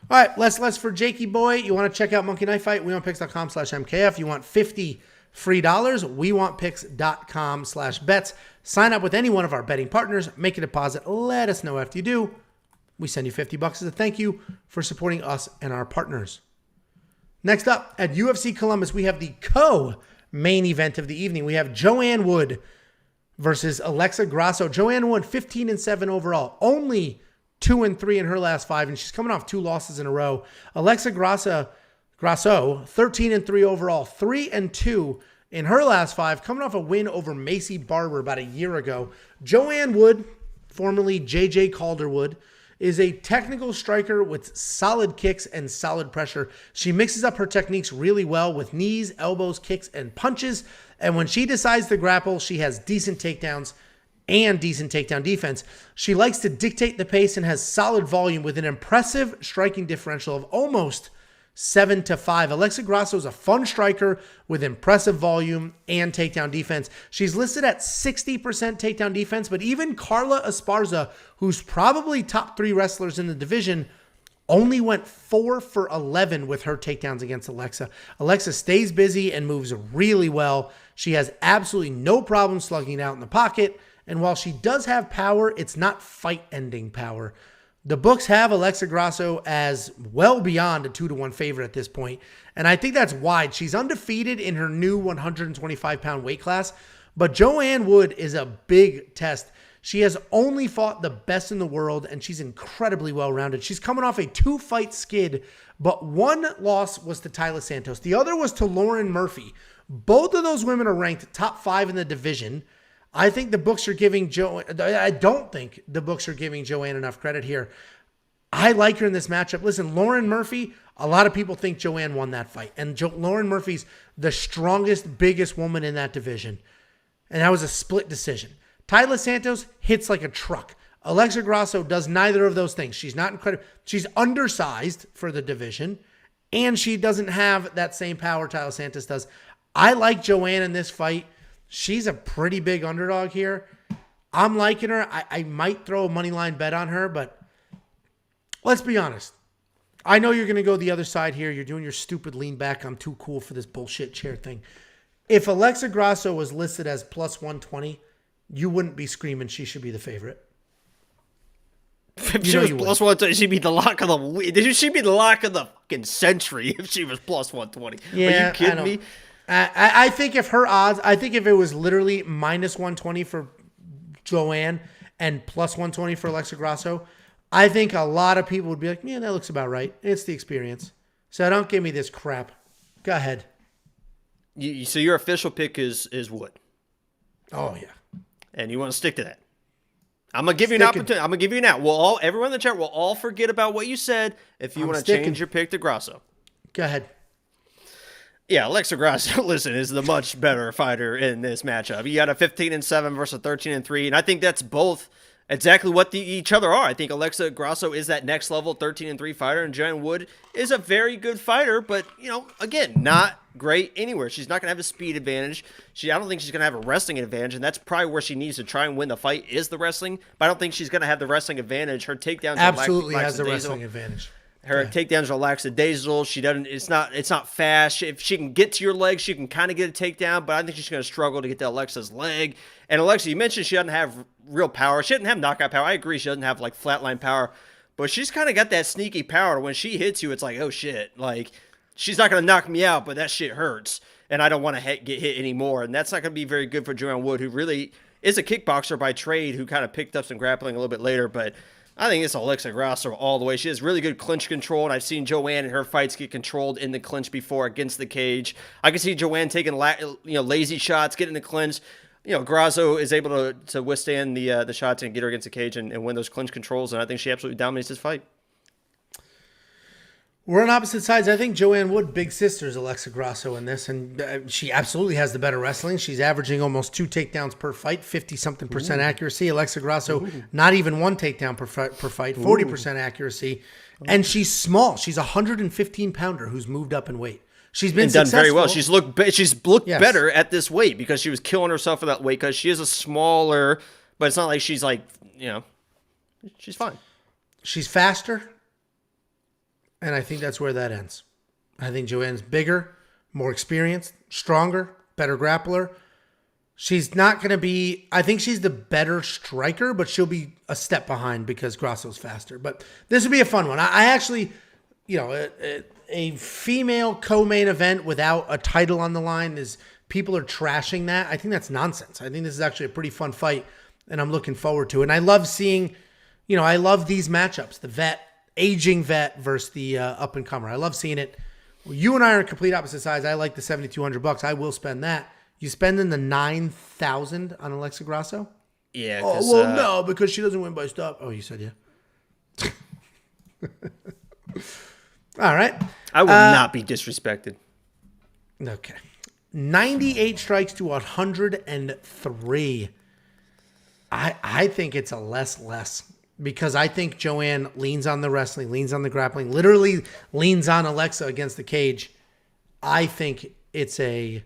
All right, less for Jakey boy. You want to check out Monkey Knife Fight? WeWantPicks.com/MKF. You want $50 free dollars? WeWantPicks.com/bets. Sign up with any one of our betting partners. Make a deposit. Let us know after you do. We send you $50 as a thank you for supporting us and our partners. Next up, at UFC Columbus, we have the co-main event of the evening. We have Joanne Wood versus Alexa Grasso. Joanne Wood, 15-7 overall. Only 2-3 in her last 5, and she's coming off 2 losses in a row. Alexa Grasso, 13-3 overall. 3-2 in her last 5, coming off a win over Macy Barber about a year ago. Joanne Wood, formerly JJ Calderwood, is a technical striker with solid kicks and solid pressure. She mixes up her techniques really well with knees, elbows, kicks, and punches. And when she decides to grapple, she has decent takedowns and decent takedown defense. She likes to dictate the pace and has solid volume with an impressive striking differential of almost 7-5. Alexa Grasso is a fun striker with impressive volume and takedown defense. She's listed at 60% takedown defense, but even Carla Esparza, who's probably top 3 wrestlers in the division, only went 4 for 11 with her takedowns against Alexa. Alexa stays busy and moves really well. She has absolutely no problem slugging out in the pocket. And while she does have power, it's not fight-ending power. The books have Alexa Grasso as well beyond a 2-1 favorite at this point. And I think that's wide. She's undefeated in her new 125-pound weight class. But Joanne Wood is a big test. She has only fought the best in the world, and she's incredibly well-rounded. She's coming off a 2-fight skid, but one loss was to Taila Santos. The other was to Lauren Murphy. Both of those women are ranked top 5 in the division. I think the books are giving I don't think the books are giving Joanne enough credit here. I like her in this matchup. Listen, Lauren Murphy, a lot of people think Joanne won that fight. And Lauren Murphy's the strongest, biggest woman in that division. And that was a split decision. Taila Santos hits like a truck. Alexa Grasso does neither of those things. She's not incredible. She's undersized for the division. And she doesn't have that same power Taila Santos does. I like Joanne in this fight. She's a pretty big underdog here. I'm liking her. I might throw a money line bet on her, but let's be honest. I know you're going to go the other side here. You're doing your stupid lean back. I'm too cool for this bullshit chair thing. If Alexa Grasso was listed as plus 120, you wouldn't be screaming she should be the favorite. If she was plus 120, she'd be the lock of the week. She'd be the lock of the fucking century if she was plus 120. Yeah, are you kidding me? I think if her odds, I think if it was literally minus 120 for Joanne and plus 120 for Alexa Grasso, I think a lot of people would be like, yeah, that looks about right. It's the experience. So don't give me this crap. Go ahead. So your official pick is Wood. Oh, yeah. And you want to stick to that. I'm going to give you an opportunity. I'm going to give you an out. Everyone in the chat will all forget about what you said if you want to change your pick to Grasso. Go ahead. Yeah, Alexa Grasso, listen, is the much better fighter in this matchup. You got a 15-7 versus a 13-3, and I think that's both exactly what each other are. I think Alexa Grasso is that next level 13-3 fighter, and Joanne Wood is a very good fighter, but, again, not great anywhere. She's not going to have a speed advantage. I don't think she's going to have a wrestling advantage, and that's probably where she needs to try and win the fight is the wrestling, but I don't think she's going to have the wrestling advantage. Her takedowns absolutely has the wrestling advantage. Her takedowns are lackadaisical. She doesn't. It's not fast. If she can get to your leg, she can kind of get a takedown. But I think she's going to struggle to get to Alexa's leg. And Alexa, you mentioned she doesn't have real power. She doesn't have knockout power. I agree. She doesn't have like flatline power. But she's kind of got that sneaky power. When she hits you, it's like, oh shit. Like she's not going to knock me out, but that shit hurts, and I don't want to get hit anymore. And that's not going to be very good for Joanne Wood, who really is a kickboxer by trade, who kind of picked up some grappling a little bit later, but. I think it's Alexa Grasso all the way. She has really good clinch control, and I've seen Joanne in her fights get controlled in the clinch before against the cage. I can see Joanne taking lazy shots, getting the clinch. Grasso is able to withstand the shots and get her against the cage and win those clinch controls, and I think she absolutely dominates this fight. We're on opposite sides. I think Joanne Wood, big sister, is Alexa Grasso in this, and she absolutely has the better wrestling. She's averaging almost 2 takedowns per fight, 50-something% accuracy. Alexa Grasso, not even 1 takedown per fight, 40% accuracy. And she's small. She's a 115-pounder who's moved up in weight. She's been done successful. very well. She's looked better at this weight because she was killing herself for that weight because she is a smaller, but it's not like she's like, she's fine. She's faster. And I think that's where that ends. I think Joanne's bigger, more experienced, stronger, better grappler. She's not going to be, I think she's the better striker, but she'll be a step behind because Grasso's faster. But this would be a fun one. I actually, a female co-main event without a title on the line is, people are trashing that. I think that's nonsense. I think this is actually a pretty fun fight, and I'm looking forward to it. And I love seeing, I love these matchups, the aging vet versus the up-and-comer. I love seeing it. Well, you and I are complete opposite sides. I like the $7,200. I will spend that. You spending the $9,000 on Alexa Grasso? Yeah. Oh, well, no, because she doesn't win by stop. Oh, you said yeah. All right. I will not be disrespected. Okay. 98 strikes to 103. I think it's a less because I think Joanne leans on the wrestling, leans on the grappling, literally leans on Alexa against the cage. I think it's a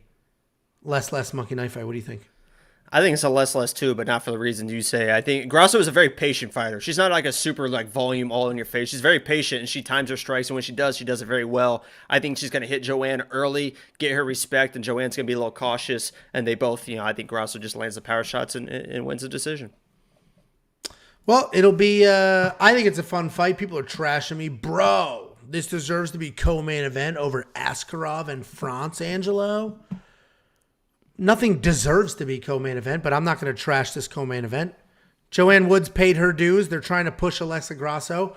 less monkey knife fight. What do you think? I think it's a less too, but not for the reasons you say. I think Grasso is a very patient fighter. She's not like a super like volume all in your face. She's very patient and she times her strikes, and when she does it very well. I think she's going to hit Joanne early, get her respect, and Joanne's going to be a little cautious. And they both, I think Grasso just lands the power shots and wins the decision. Well, it'll be. I think it's a fun fight. People are trashing me, bro. This deserves to be co-main event over Askarov and France Angelo. Nothing deserves to be co-main event, but I'm not going to trash this co-main event. Joanne Woods paid her dues. They're trying to push Alexa Grasso.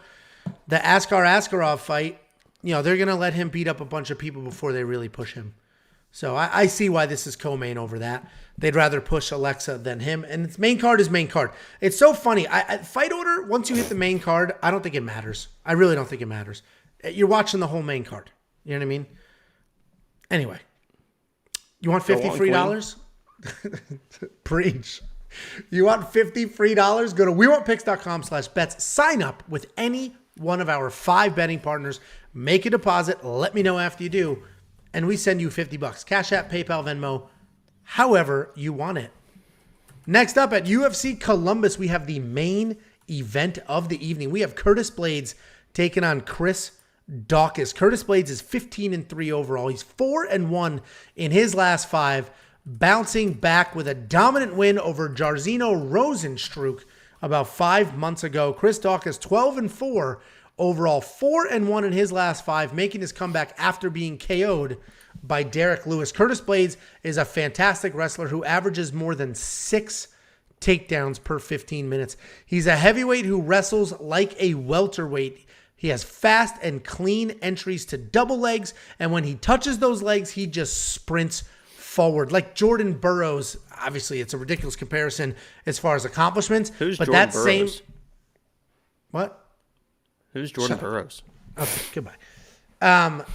The Askarov fight, they're going to let him beat up a bunch of people before they really push him. So I see why this is co-main over that. They'd rather push Alexa than him. And its main card is main card. It's so funny. Fight order, once you hit the main card, I don't think it matters. I really don't think it matters. You're watching the whole main card. You know what I mean? Anyway. You want $50 free dollars? Preach. You want $50 free dollars? Go to WeWantPicks.com/bets. Sign up with any one of our 5 betting partners. Make a deposit. Let me know after you do. And we send you $50. Cash App, PayPal, Venmo, however you want it. Next up at UFC Columbus, we have the main event of the evening. We have Curtis Blaydes taking on Chris Daukaus. Curtis Blaydes is 15-3 overall. He's 4-1 in his last 5, bouncing back with a dominant win over Jairzinho Rozenstruik about 5 months ago. Chris Daukaus 12-4 overall, 4-1 in his last 5, making his comeback after being KO'd by Derek Lewis. Curtis Blaydes is a fantastic wrestler who averages more than 6 takedowns per 15 minutes. He's a heavyweight who wrestles like a welterweight. He has fast and clean entries to double legs, and when he touches those legs, he just sprints forward. Like Jordan Burroughs. Obviously, it's a ridiculous comparison as far as accomplishments. Who's but Jordan that Burroughs? What? Who's Jordan Burroughs? Okay, goodbye.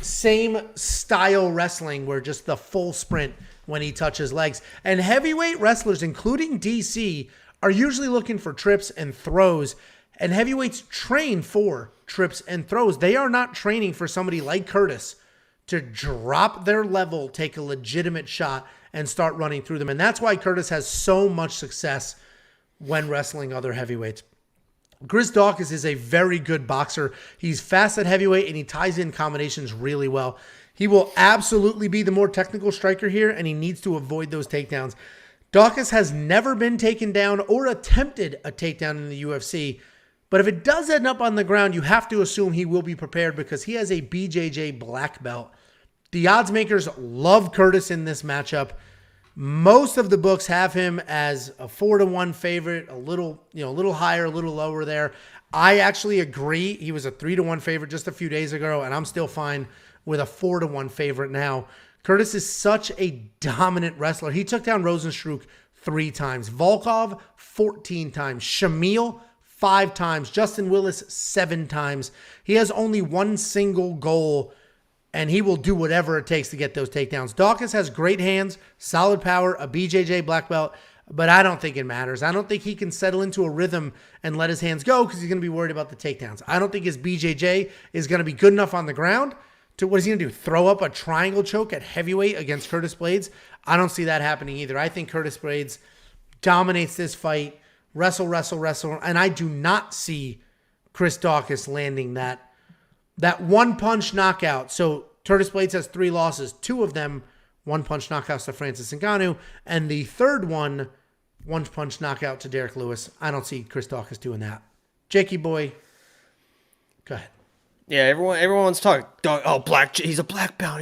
Same style wrestling where just the full sprint when he touches legs. And heavyweight wrestlers, including DC, are usually looking for trips and throws. And heavyweights train for trips and throws. They are not training for somebody like Curtis to drop their level, take a legitimate shot, and start running through them. And that's why Curtis has so much success when wrestling other heavyweights. Chris Daukaus is a very good boxer. He's fast at heavyweight, and he ties in combinations really well. He will absolutely be the more technical striker here, and he needs to avoid those takedowns. Daukaus has never been taken down or attempted a takedown in the UFC. But if it does end up on the ground, you have to assume he will be prepared because he has a BJJ black belt. The odds makers love Curtis in this matchup. Most of the books have him as a 4-1 favorite, a little higher, a little lower there. I actually agree. He was a 3-1 favorite just a few days ago, and I'm still fine with a 4-1 favorite now. Curtis is such a dominant wrestler. He took down Rozenstruik 3 times, Volkov 14 times, Shamil 5 times, Justin Willis 7 times. He has only one single goal, and he will do whatever it takes to get those takedowns. Daukaus has great hands, solid power, a BJJ black belt, but I don't think it matters. I don't think he can settle into a rhythm and let his hands go because he's going to be worried about the takedowns. I don't think his BJJ is going to be good enough on the ground to, what is he going to do, throw up a triangle choke at heavyweight against Curtis Blaydes? I don't see that happening either. I think Curtis Blaydes dominates this fight. Wrestle, and I do not see Chris Daukaus landing that one-punch knockout. So Curtis Blaydes has 3 losses, 2 of them one-punch knockouts to Francis Ngannou, and the third one-punch knockout to Derek Lewis. I don't see Chris Daukaus doing that. Jakey boy, go ahead. Yeah, everyone's talking. He's a black belt.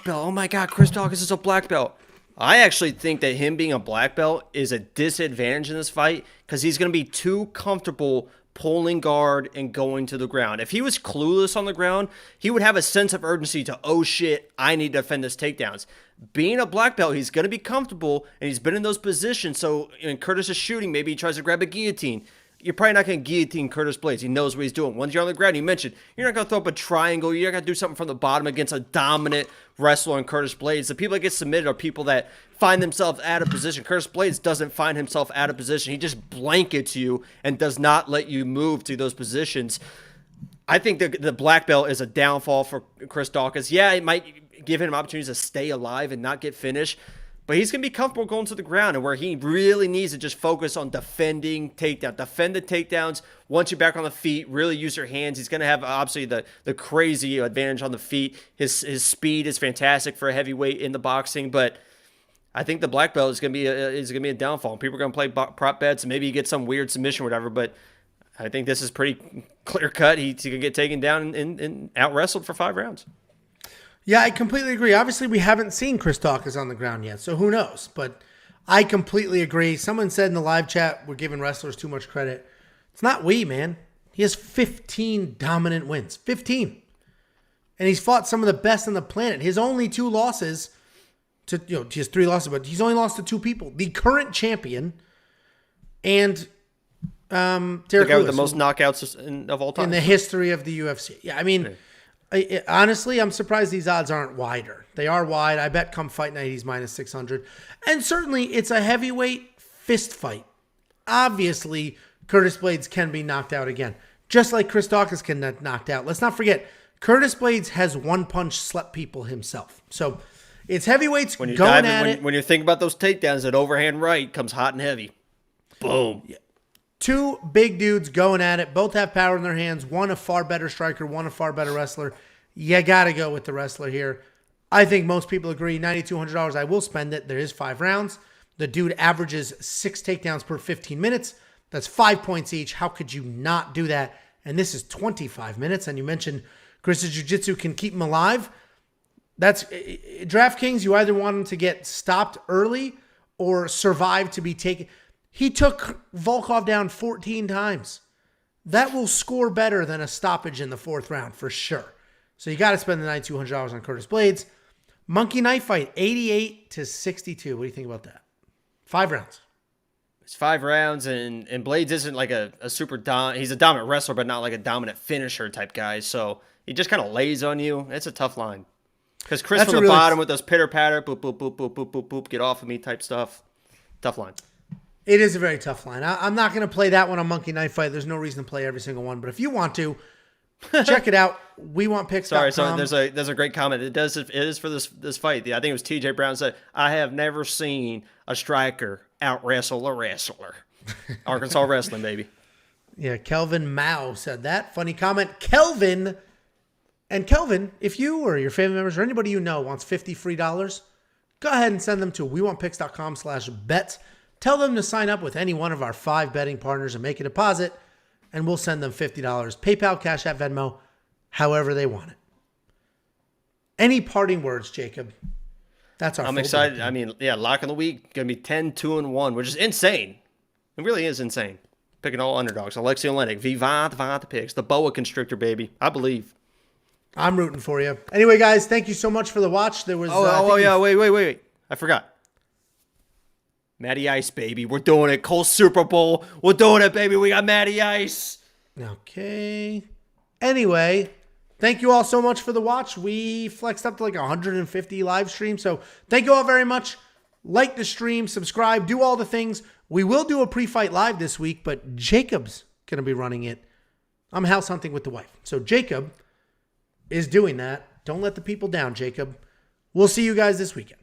Oh my God, Chris Daukaus is a black belt. I actually think that him being a black belt is a disadvantage in this fight because he's going to be too comfortable pulling guard and going to the ground. If he was clueless on the ground, he would have a sense of urgency to, oh shit, I need to defend this takedowns. Being a black belt, he's going to be comfortable, and he's been in those positions. So when Curtis is shooting, maybe he tries to grab a guillotine. you're probably not going to guillotine Curtis Blaydes. He knows what he's doing. Once you're on the ground, you mentioned, you're not going to throw up a triangle. You're not going to do something from the bottom against a dominant wrestler in Curtis Blaydes. The people that get submitted are people that find themselves out of position. Curtis Blaydes doesn't find himself out of position. He just blankets you and does not let you move to those positions. I think the black belt is a downfall for Chris Daukaus. Yeah, it might give him opportunities to stay alive and not get finished, but he's going to be comfortable going to the ground, and where he really needs to just focus on defending takedown. Defend the takedowns. Once you're back on the feet, really use your hands. He's going to have, obviously, the crazy advantage on the feet. His speed is fantastic for a heavyweight in the boxing, but I think the black belt is going to be a downfall. People are going to play prop bets, and maybe you get some weird submission or whatever, but I think this is pretty clear-cut. He's going to get taken down and out-wrestled for 5 rounds. Yeah, I completely agree. Obviously, we haven't seen Chris Daukaus on the ground yet, so who knows? But I completely agree. Someone said in the live chat, we're giving wrestlers too much credit. It's not we, man. He has 15 dominant wins. 15. And he's fought some of the best on the planet. His only 2 losses to, he has 3 losses, but he's only lost to 2 people. The current champion and Derek the guy Lewis, with the most knockouts of all time. in the history of the UFC. Yeah, I mean... honestly, I'm surprised these odds aren't wider. They are wide. I bet come fight night he's minus 600. And certainly it's a heavyweight fist fight. Obviously, Curtis Blaydes can be knocked out again. Just like Chris Daukaus can get knocked out. Let's not forget, Curtis Blaydes has one punch slept people himself. So it's heavyweights going at it. When you're thinking about those takedowns, that overhand right comes hot and heavy. Boom. Yeah. 2 big dudes going at it. Both have power in their hands. One a far better striker, one a far better wrestler. You got to go with the wrestler here. I think most people agree. $9,200, I will spend it. There is 5 rounds. The dude averages 6 takedowns per 15 minutes. That's 5 points each. How could you not do that? And this is 25 minutes. And you mentioned Chris's jiu-jitsu can keep him alive. That's DraftKings. You either want him to get stopped early or survive to be taken. He took Volkov down 14 times. That will score better than a stoppage in the 4th round for sure. So you got to spend the $9,200 on Curtis Blaydes. Monkey knife fight, 88-62. What do you think about that? 5 rounds. It's 5 rounds, and Blaydes isn't like a super dominant. He's a dominant wrestler, but not like a dominant finisher type guy. So he just kind of lays on you. It's a tough line. Because Chris from the bottom with those pitter-patter, boop, boop, boop, boop, boop, boop, boop, get off of me type stuff. Tough line. It is a very tough line. I'm not going to play that one on Monkey Knife Fight. There's no reason to play every single one. But if you want to, check it out. WeWantPicks.com. Sorry, there's a great comment. It is for this fight. I think it was TJ Brown said, I have never seen a striker out wrestle a wrestler. Arkansas wrestling, baby. Yeah, Kelvin Mao said that. Funny comment. Kelvin, if you or your family members or anybody you know wants $50 free, go ahead and send them to WeWantPicks.com/bet. Tell them to sign up with any one of our 5 betting partners and make a deposit, and we'll send them $50. PayPal, Cash App, Venmo, however they want it. Any parting words, Jacob? That's our. I'm excited. I mean, yeah, lock of the week gonna be 10-2-1, which is insane. It really is insane. Picking all underdogs. Alexei Olenek, Vivant the picks, the boa constrictor, baby. I believe. I'm rooting for you. Anyway, guys, thank you so much for the watch. There was. Wait. I forgot. Matty Ice, baby. We're doing it. Cole Super Bowl. We're doing it, baby. We got Matty Ice. Okay. Anyway, thank you all so much for the watch. We flexed up to like 150 live streams. So thank you all very much. Like the stream, subscribe, do all the things. We will do a pre-fight live this week, but Jacob's going to be running it. I'm house hunting with the wife. So Jacob is doing that. Don't let the people down, Jacob. We'll see you guys this weekend.